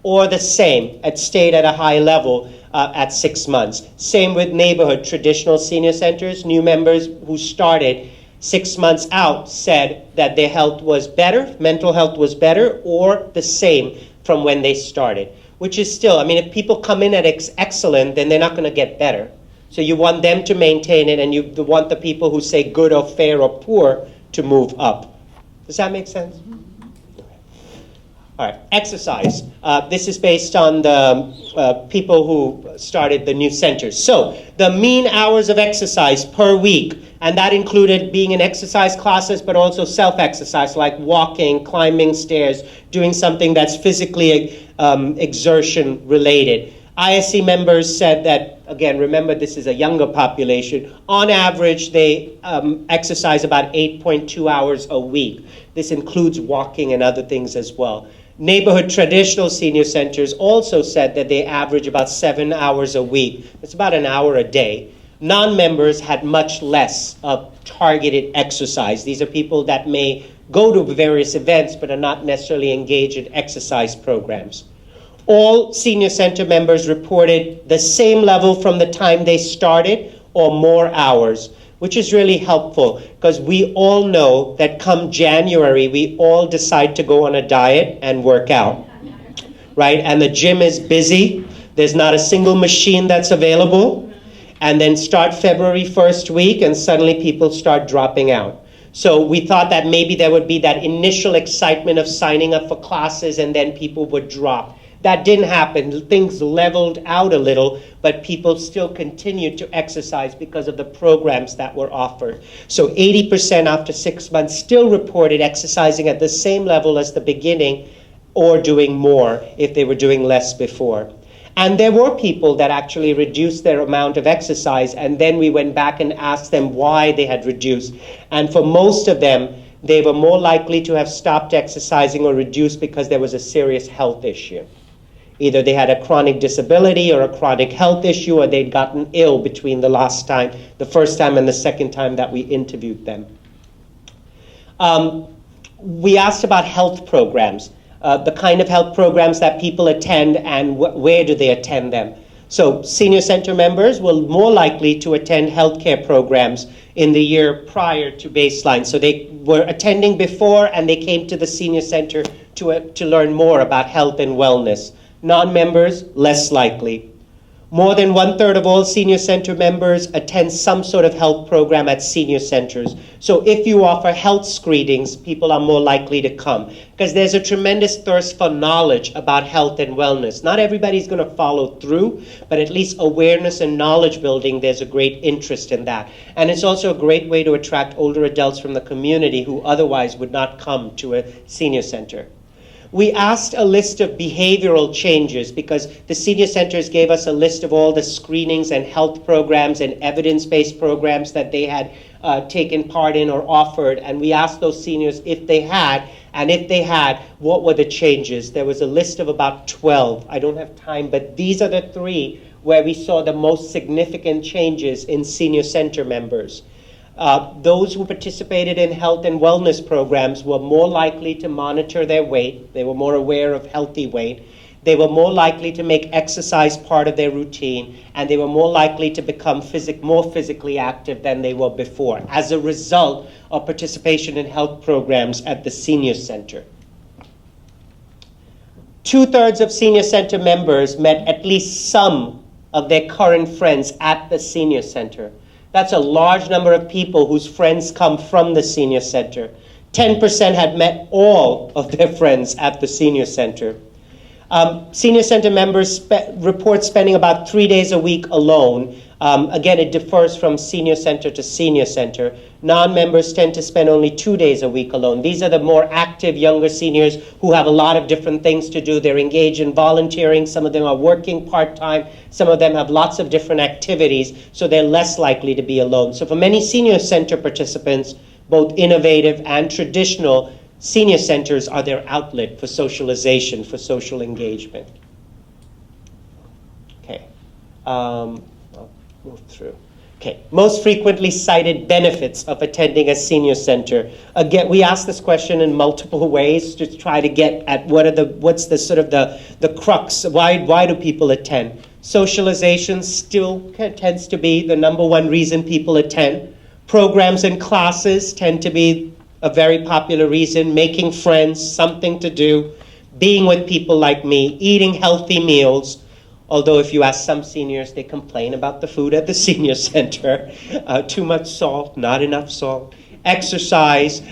S1: or the same. It stayed at a high level. at 6 months. Same with neighborhood traditional senior centers. New members who started 6 months out said that their health was better, mental health was better, or the same from when they started. Which is still, I mean, if people come in at excellent, then they're not going to get better. So you want them to maintain it, and you want the people who say good or fair or poor to move up. Does that make sense? All right, exercise. This is based on the people who started the new centers. So the mean hours of exercise per week, and that included being in exercise classes, but also self-exercise, like walking, climbing stairs, doing something that's physically exertion related. ISC members said that, again, remember this is a younger population, on average they exercise about 8.2 hours a week. This includes walking and other things as well. Neighborhood traditional senior centers also said that they average about 7 hours a week. It's about an hour a day. Non-members had much less of targeted exercise. These are people that may go to various events but are not necessarily engaged in exercise programs. All senior center members reported the same level from the time they started or more hours, which is really helpful because we all know that come January, we all decide to go on a diet and work out, right? And the gym is busy. There's not a single machine that's available. And then start February 1st week, and suddenly people start dropping out. So we thought that maybe there would be that initial excitement of signing up for classes, and then people would drop. That didn't happen. Things leveled out a little, but people still continued to exercise because of the programs that were offered. So 80% after 6 months still reported exercising at the same level as the beginning, or doing more if they were doing less before. And there were people that actually reduced their amount of exercise, and then we went back and asked them why they had reduced. And for most of them, they were more likely to have stopped exercising or reduced because there was a serious health issue. Either they had a chronic disability or a chronic health issue, or they'd gotten ill between the first time and the second time that we interviewed them. We asked about health programs. The kind of health programs that people attend and where do they attend them. So senior center members were more likely to attend healthcare programs in the year prior to baseline. So they were attending before and they came to the senior center to learn more about health and wellness. Non-members, less likely. More than 1/3 of all senior center members attend some sort of health program at senior centers. So if you offer health screenings, people are more likely to come because there's a tremendous thirst for knowledge about health and wellness. Not everybody's going to follow through, but at least awareness and knowledge building, there's a great interest in that. And it's also a great way to attract older adults from the community who otherwise would not come to a senior center. We asked a list of behavioral changes because the senior centers gave us a list of all the screenings and health programs and evidence-based programs that they had taken part in or offered. And we asked those seniors if they had, and if they had, what were the changes? There was a list of about 12. I don't have time, but these are the 3 where we saw the most significant changes in senior center members. Those who participated in health and wellness programs were more likely to monitor their weight. They were more aware of healthy weight. They were more likely to make exercise part of their routine, and they were more likely to become more physically active than they were before as a result of participation in health programs at the senior center. 2/3 of senior center members met at least some of their current friends at the senior center. That's a large number of people whose friends come from the senior center. 10% had met all of their friends at the senior center. Senior center members report spending about 3 days a week alone. Again, it differs from senior center to senior center. Non-members tend to spend only 2 days a week alone. These are the more active younger seniors who have a lot of different things to do. They're engaged in volunteering. Some of them are working part-time. Some of them have lots of different activities, so they're less likely to be alone. So for many senior center participants, both innovative and traditional, senior centers are their outlet for socialization, for social engagement. Okay. I'll move through. Okay, most frequently cited benefits of attending a senior center. Again, we asked this question in multiple ways to try to get at what's the sort of the crux. Why do people attend? Socialization still tends to be the number one reason people attend. Programs and classes tend to be a very popular reason. Making friends, something to do, being with people like me, eating healthy meals. Although if you ask some seniors, they complain about the food at the senior center. Too much salt, not enough salt. Exercise,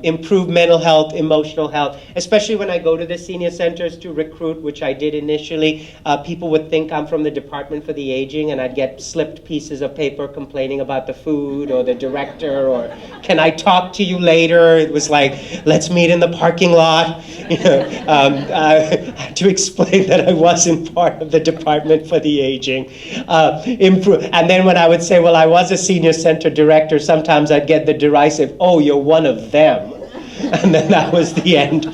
S1: improve mental health, emotional health. Especially when I go to the senior centers to recruit, which I did initially, people would think I'm from the Department for the Aging, and I'd get slipped pieces of paper complaining about the food or the director, or can I talk to you later? It was like, let's meet in the parking lot. You know, I had to explain that I wasn't part of the Department for the Aging. And then when I would say, well, I was a senior center director, sometimes I'd get the derisive, oh, you're one of them. And then that was the end.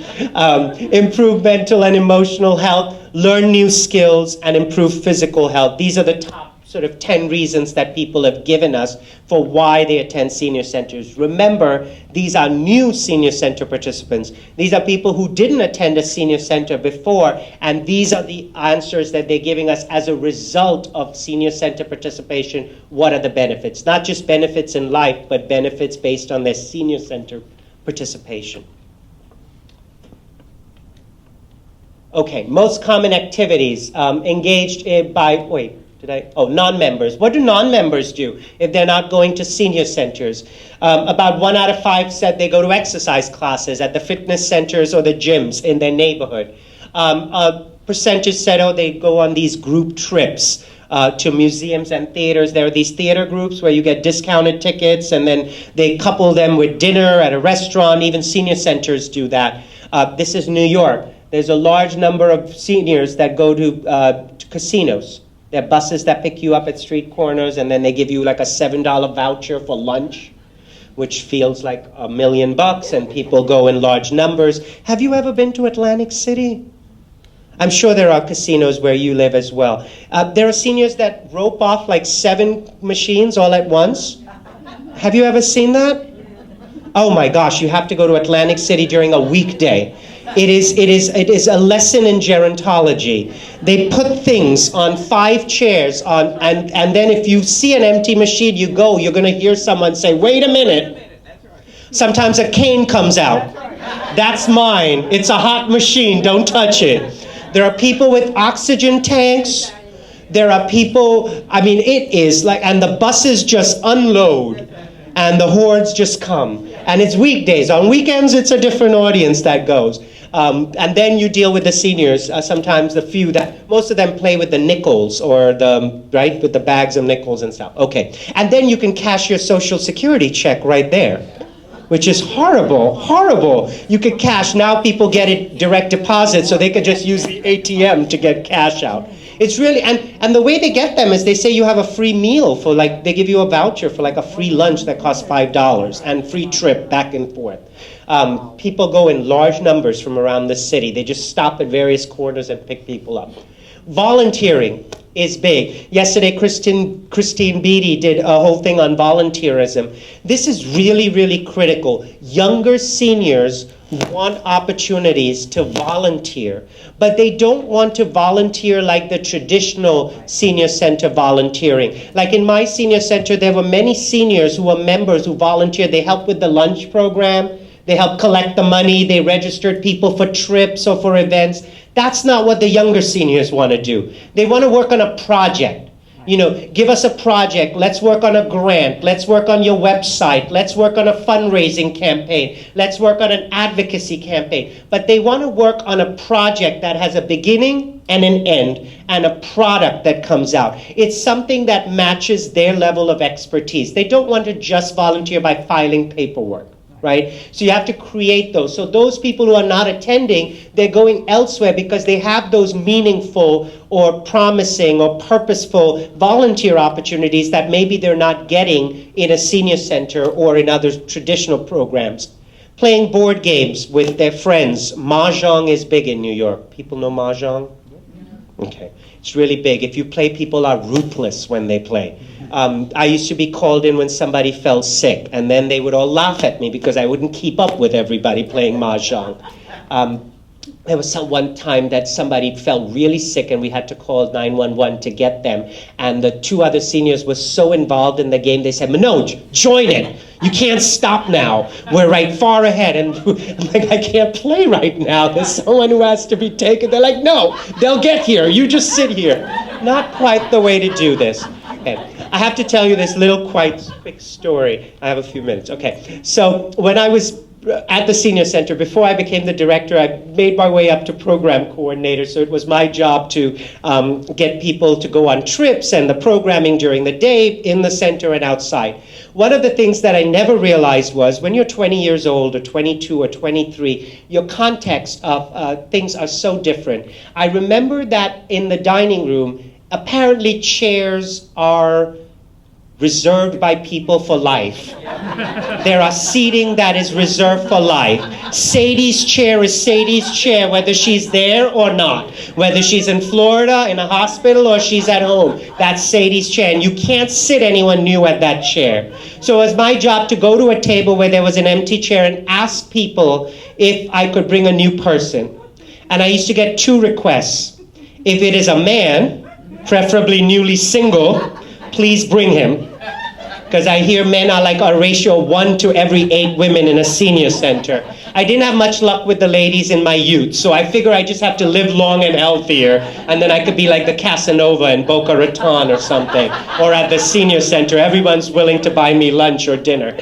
S1: Improve mental and emotional health, learn new skills, and improve physical health. These are the top sort of 10 reasons that people have given us for why they attend senior centers. Remember, these are new senior center participants. These are people who didn't attend a senior center before, and these are the answers that they're giving us as a result of senior center participation. What are the benefits? Not just benefits in life, but benefits based on their senior center participation. Okay, most common activities engaged by, non-members. What do non-members do if they're not going to senior centers? About 1 out of 5 said they go to exercise classes at the fitness centers or the gyms in their neighborhood. A percentage said, they go on these group trips to museums and theaters. There are these theater groups where you get discounted tickets, and then they couple them with dinner at a restaurant. Even senior centers do that. This is New York. There's a large number of seniors that go to casinos. There are buses that pick you up at street corners, and then they give you like a $7 voucher for lunch, which feels like $1 million, and people go in large numbers. Have you ever been to Atlantic City? I'm sure there are casinos where you live as well. There are seniors that rope off like 7 machines all at once. Have you ever seen that? Oh my gosh, you have to go to Atlantic City during a weekday. It is a lesson in gerontology. They put things on 5 chairs and then if you see an empty machine, you're going to hear someone say, wait a minute. Sometimes a cane comes out. That's mine. It's a hot machine. Don't touch it. There are people with oxygen tanks. There are people, it is like, and the buses just unload and the hordes just come. And it's weekdays. On weekends, it's a different audience that goes. And then you deal with the seniors, sometimes the few that, most of them play with the nickels or with the bags of nickels and stuff. Okay. And then you can cash your Social Security check right there, which is horrible. You could cash, now people get it direct deposit, so they could just use the ATM to get cash out. It's really, and the way they get them is they say you have a free meal for they give you a voucher for a free lunch that costs $5 and free trip back and forth. People go in large numbers from around the city. They just stop at various corners and pick people up. Volunteering is big. Yesterday, Christine Beatty did a whole thing on volunteerism. This is really, really critical. Younger seniors want opportunities to volunteer, but they don't want to volunteer like the traditional senior center volunteering. Like in my senior center, there were many seniors who were members who volunteered. They helped with the lunch program. They helped collect the money. They registered people for trips or for events. That's not what the younger seniors want to do. They want to work on a project. Give us a project. Let's work on a grant. Let's work on your website. Let's work on a fundraising campaign. Let's work on an advocacy campaign. But they want to work on a project that has a beginning and an end and a product that comes out. It's something that matches their level of expertise. They don't want to just volunteer by filing paperwork. Right? So you have to create those. So those people who are not attending, they're going elsewhere because they have those meaningful or promising or purposeful volunteer opportunities that maybe they're not getting in a senior center or in other traditional programs. Playing board games with their friends. Mahjong is big in New York. People know Mahjong? Okay. It's really big. If you play, people are ruthless when they play. I used to be called in when somebody fell sick, and then they would all laugh at me because I wouldn't keep up with everybody playing Mahjong. there was one time that somebody felt really sick and we had to call 911 to get them. And the 2 other seniors were so involved in the game, they said, Manoj, join it. You can't stop now. We're right far ahead. And I'm like, I can't play right now. There's someone who has to be taken. They're like, no, they'll get here. You just sit here. Not quite the way to do this. Okay. I have to tell you this little quite quick story. I have a few minutes. Okay. So when I was at the senior center, before I became the director, I made my way up to program coordinator. So it was my job to get people to go on trips and the programming during the day in the center and outside. One of the things that I never realized was when you're 20 years old or 22 or 23, your context of things are so different. I remember that in the dining room, apparently chairs are reserved by people for life. There are seating that is reserved for life. Sadie's chair is Sadie's chair, whether she's there or not. Whether she's in Florida, in a hospital, or she's at home. That's Sadie's chair, and you can't sit anyone new at that chair. So it was my job to go to a table where there was an empty chair and ask people if I could bring a new person. And I used to get 2 requests. If it is a man, preferably newly single, please bring him. Because I hear men are like a ratio of 1 to every 8 women in a senior center. I didn't have much luck with the ladies in my youth, so I figure I just have to live long and healthier, and then I could be like the Casanova in Boca Raton or something, or at the senior center. Everyone's willing to buy me lunch or dinner.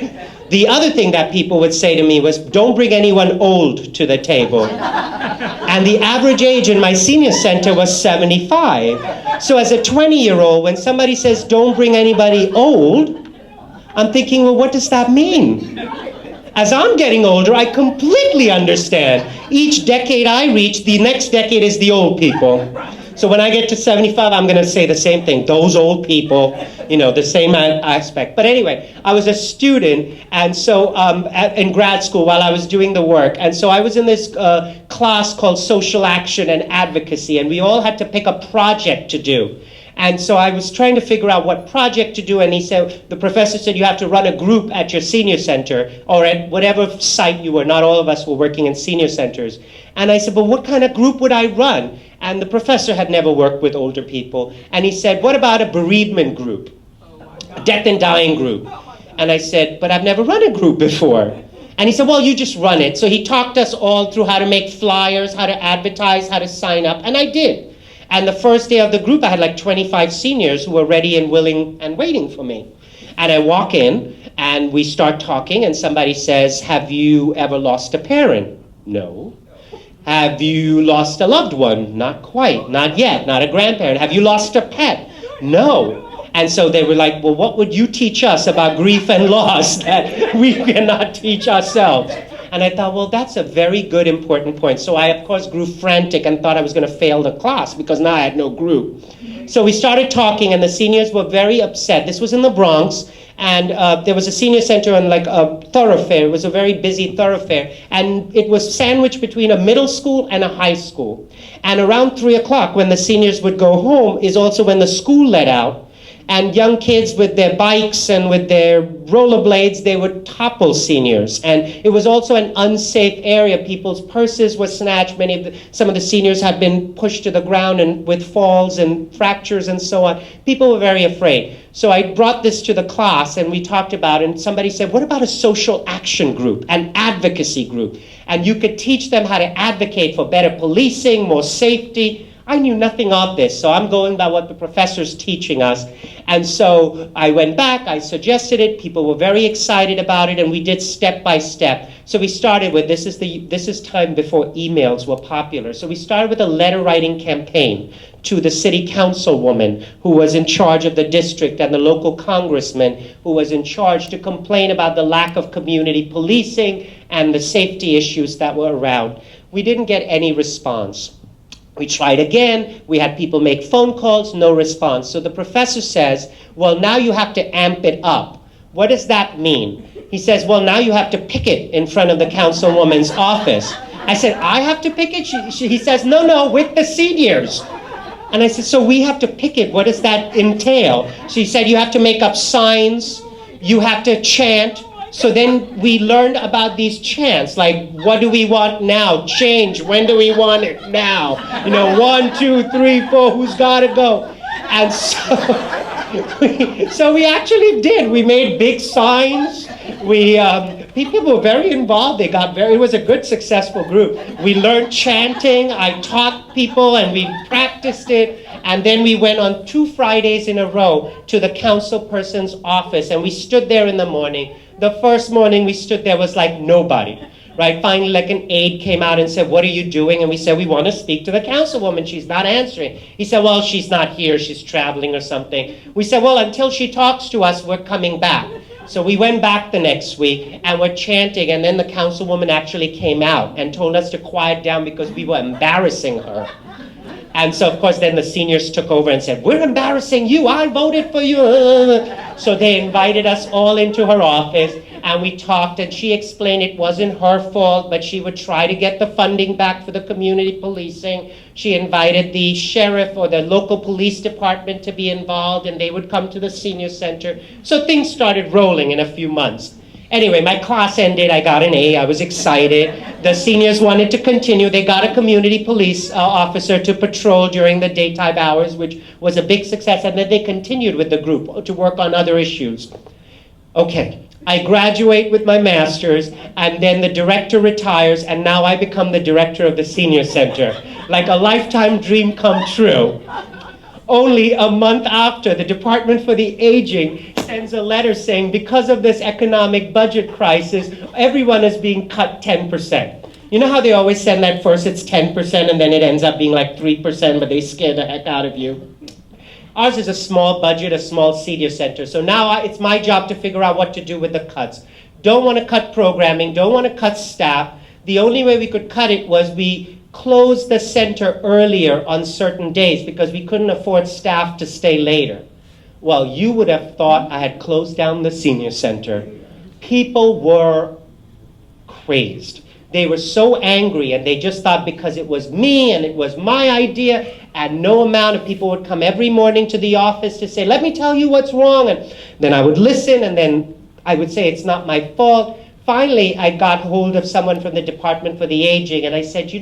S1: The other thing that people would say to me was, don't bring anyone old to the table. And the average age in my senior center was 75. So as a 20-year-old, when somebody says, don't bring anybody old, I'm thinking, well, what does that mean? As I'm getting older, I completely understand. Each decade I reach, the next decade is the old people. So when I get to 75, I'm going to say the same thing. Those old people, the same aspect. But anyway, I was a student, and so in grad school while I was doing the work. And so I was in this class called Social Action and Advocacy, and we all had to pick a project to do. And so I was trying to figure out what project to do, and the professor said, you have to run a group at your senior center, or at whatever site you were. Not all of us were working in senior centers. And I said, well, what kind of group would I run? And the professor had never worked with older people. And he said, what about a bereavement group? Death and dying group. And I said, but I've never run a group before. And he said, well, you just run it. So he talked us all through how to make flyers, how to advertise, how to sign up. And I did. And the first day of the group, I had like 25 seniors who were ready and willing and waiting for me. And I walk in, and we start talking, and somebody says, have you ever lost a parent? No. Have you lost a loved one? Not quite, not yet, not a grandparent. Have you lost a pet? No. And so they were like, well, what would you teach us about grief and loss that we cannot teach ourselves? And I thought, well, that's a very good, important point. So I, of course, grew frantic and thought I was going to fail the class because now I had no group. So we started talking, and the seniors were very upset. This was in the Bronx, and there was a senior center on like a thoroughfare. It was a very busy thoroughfare, and it was sandwiched between a middle school and a high school. And around 3 o'clock, when the seniors would go home, is also when the school let out. And young kids with their bikes and with their rollerblades, they would topple seniors. And it was also an unsafe area. People's purses were snatched. Some of the seniors had been pushed to the ground and with falls and fractures and so on. People were very afraid. So I brought this to the class, and we talked about it. And somebody said, what about a social action group, an advocacy group? And you could teach them how to advocate for better policing, more safety. I knew nothing of this, so I'm going by what the professor's teaching us. And so I went back, I suggested it, people were very excited about it, and we did step by step. So we started with, this is time before emails were popular. So we started with a letter writing campaign to the city councilwoman who was in charge of the district and the local congressman who was in charge to complain about the lack of community policing and the safety issues that were around. We didn't get any response. We tried again, we had people make phone calls, no response. So the professor says, well, now you have to amp it up. What does that mean? He says, well, now you have to picket in front of the councilwoman's office. I said, I have to picket? He says, no, with the seniors. And I said, so we have to picket, what does that entail? She said, you have to make up signs, you have to chant. So then we learned about these chants, like, what do we want now? Change. When do we want it? Now. 1, 2, 3, 4, who's got to go? And so we actually did. We made big signs. People were very involved. It was a good, successful group. We learned chanting. I taught people, and we practiced it. And then we went on 2 Fridays in a row to the council person's office, and we stood there in the morning. The first morning we stood there was like nobody, right? Finally, like an aide came out and said, "What are you doing?" And we said, "We want to speak to the councilwoman. She's not answering." He said, "Well, she's not here. She's traveling or something." We said, "Well, until she talks to us, we're coming back." So we went back the next week, and we're chanting, and then the councilwoman actually came out and told us to quiet down because we were embarrassing her. And so, of course, then the seniors took over and said, "We're embarrassing you. I voted for you." So they invited us all into her office, and we talked, and she explained it wasn't her fault, but she would try to get the funding back for the community policing. She invited the sheriff or the local police department to be involved, and they would come to the senior center. So things started rolling in a few months. Anyway, my class ended. I got an A. I was excited. The seniors wanted to continue. They got a community police officer to patrol during the daytime hours, which was a big success. And then they continued with the group to work on other issues. Okay, I graduate with my master's, and then the director retires, and now I become the director of the senior center. Like a lifetime dream come true. Only a month after, the Department for the Aging sends a letter saying, because of this economic budget crisis, everyone is being cut 10%. You know how they always send that first it's 10% and then it ends up being like 3%, but they scare the heck out of you? Ours is a small budget, a small senior center. So now it's my job to figure out what to do with the cuts. Don't want to cut programming, don't want to cut staff. The only way we could cut it was we closed the center earlier on certain days because we couldn't afford staff to stay later. Well, you would have thought I had closed down the senior center. People were crazed. They were so angry, and they just thought because it was me and it was my idea, and no amount of people would come every morning to the office to say, "Let me tell you what's wrong." And then I would listen, and then I would say, "It's not my fault." Finally, I got hold of someone from the Department for the Aging, and I said,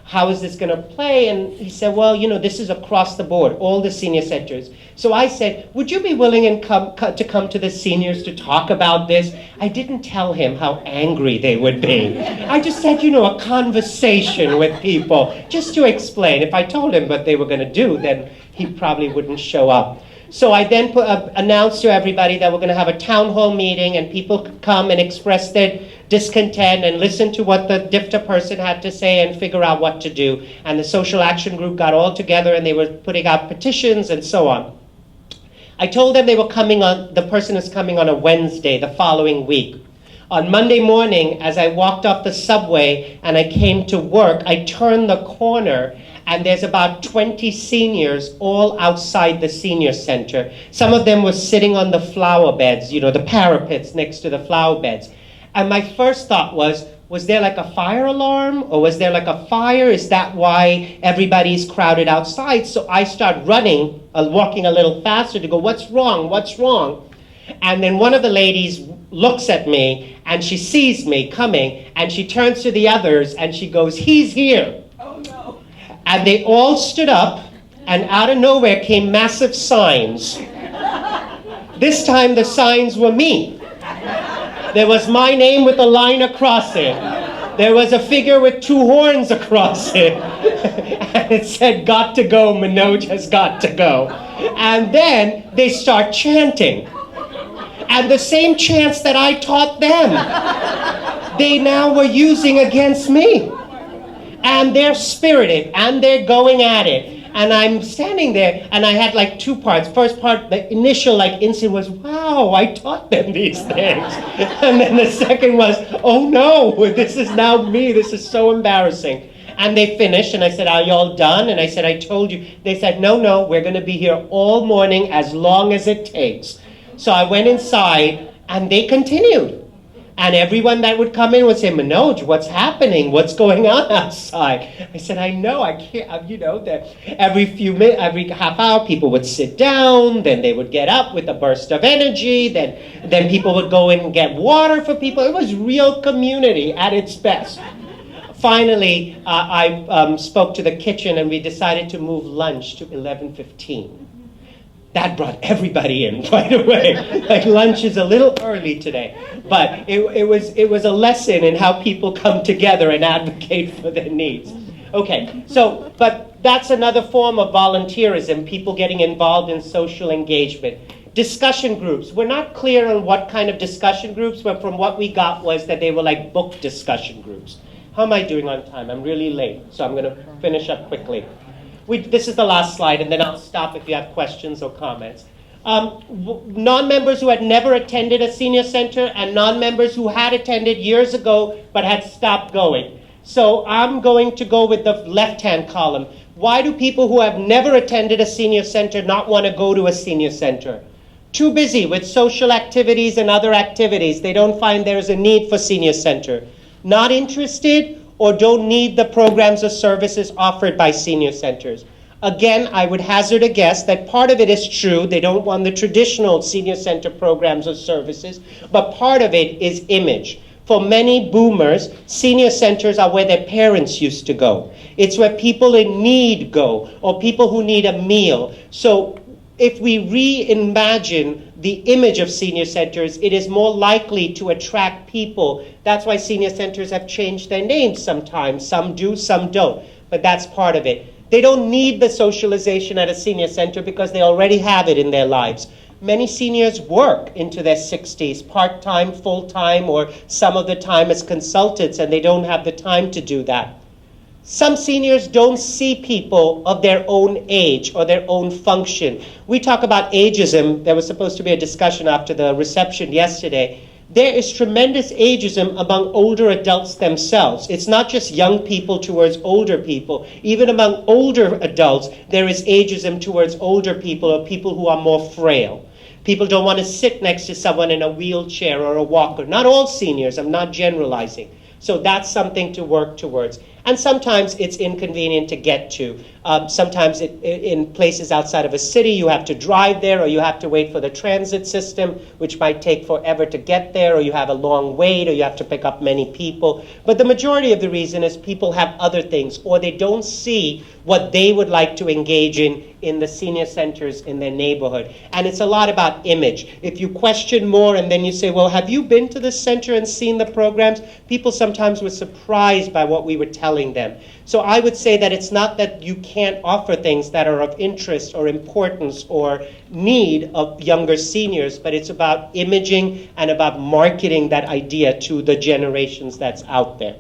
S1: "How is this going to play?" And he said, "Well, this is across the board, all the senior centers." So I said, "Would you be willing to come to the seniors to talk about this?" I didn't tell him how angry they would be. I just said, a conversation with people, just to explain. If I told him what they were going to do, then he probably wouldn't show up. So I then announced to everybody that we're going to have a town hall meeting, and people could come and express their discontent and listen to what the DIFTA person had to say and figure out what to do. And the social action group got all together, and they were putting out petitions and so on. I told them the person is coming on a Wednesday the following week. On Monday morning, as I walked off the subway and I came to work, I turned the corner, and there's about 20 seniors all outside the senior center. Some of them were sitting on the flower beds, the parapets next to the flower beds. And my first thought was there like a fire alarm? Or was there like a fire? Is that why everybody's crowded outside? So I start running, walking a little faster to go, "What's wrong? What's wrong?" And then one of the ladies looks at me, and she sees me coming, and she turns to the others, and she goes, "He's here."
S2: Oh, no.
S1: And they all stood up, and out of nowhere came massive signs. This time the signs were me. There was my name with a line across it. There was a figure with 2 horns across it. And it said, "Got to go, Manoj has got to go." And then they start chanting. And the same chants that I taught them, they now were using against me. And they're spirited, and they're going at it. And I'm standing there, and I had like 2 parts. First part, the initial instant was, "Wow, I taught them these things." And then the second was, "Oh no, this is now me. This is so embarrassing." And they finished, and I said, "Are you all done?" And I said, "I told you." They said, no, we're going to be here all morning as long as it takes." So I went inside, and they continued. And everyone that would come in would say, Manoj, what's happening? What's going on outside? I said, I know, I can't, that every few minutes, every half hour, people would sit down, then they would get up with a burst of energy, then people would go in and get water for people. It was real community at its best. Finally, I spoke to the kitchen and we decided to move lunch to 11:15. That brought everybody in right away. Like, lunch is a little early today. But it was a lesson in how people come together and advocate for their needs. Okay, but that's another form of volunteerism, people getting involved in social engagement. Discussion groups. We're not clear on what kind of discussion groups, but from what we got was that they were like book discussion groups. How am I doing on time? I'm really late, so I'm going to finish up quickly. This is the last slide, and then I'll stop if you have questions or comments. Non-members who had never attended a senior center and non-members who had attended years ago but had stopped going. So I'm going to go with the left-hand column. Why do people who have never attended a senior center not want to go to a senior center? Too busy with social activities and other activities. They don't find there's a need for senior center. Not interested, or don't need the programs or services offered by senior centers. Again, I would hazard a guess that part of it is true. They don't want the traditional senior center programs or services, but part of it is image. For many boomers, senior centers are where their parents used to go. It's where people in need go, or people who need a meal. So if we reimagine the image of senior centers, it is more likely to attract people. That's why senior centers have changed their names sometimes. Some do, some don't. But that's part of it. They don't need the socialization at a senior center because they already have it in their lives. Many seniors work into their 60s, part-time, full-time, or some of the time as consultants, and they don't have the time to do that. Some seniors don't see people of their own age or their own function. We talk about ageism. There was supposed to be a discussion after the reception yesterday. There is tremendous ageism among older adults themselves. It's not just young people towards older people. Even among older adults, there is ageism towards older people or people who are more frail. People don't want to sit next to someone in a wheelchair or a walker. Not all seniors, I'm not generalizing. So that's something to work towards. And sometimes it's inconvenient to get to. Sometimes in places outside of a city, you have to drive there, or you have to wait for the transit system, which might take forever to get there, or you have a long wait, or you have to pick up many people. But the majority of the reason is people have other things, or they don't see what they would like to engage in the senior centers in their neighborhood. And it's a lot about image. If you question more and then you say, well, have you been to this center and seen the programs? People sometimes were surprised by what we were telling them. So I would say that it's not that you can't offer things that are of interest or importance or need of younger seniors, but it's about imaging and about marketing that idea to the generations that's out there.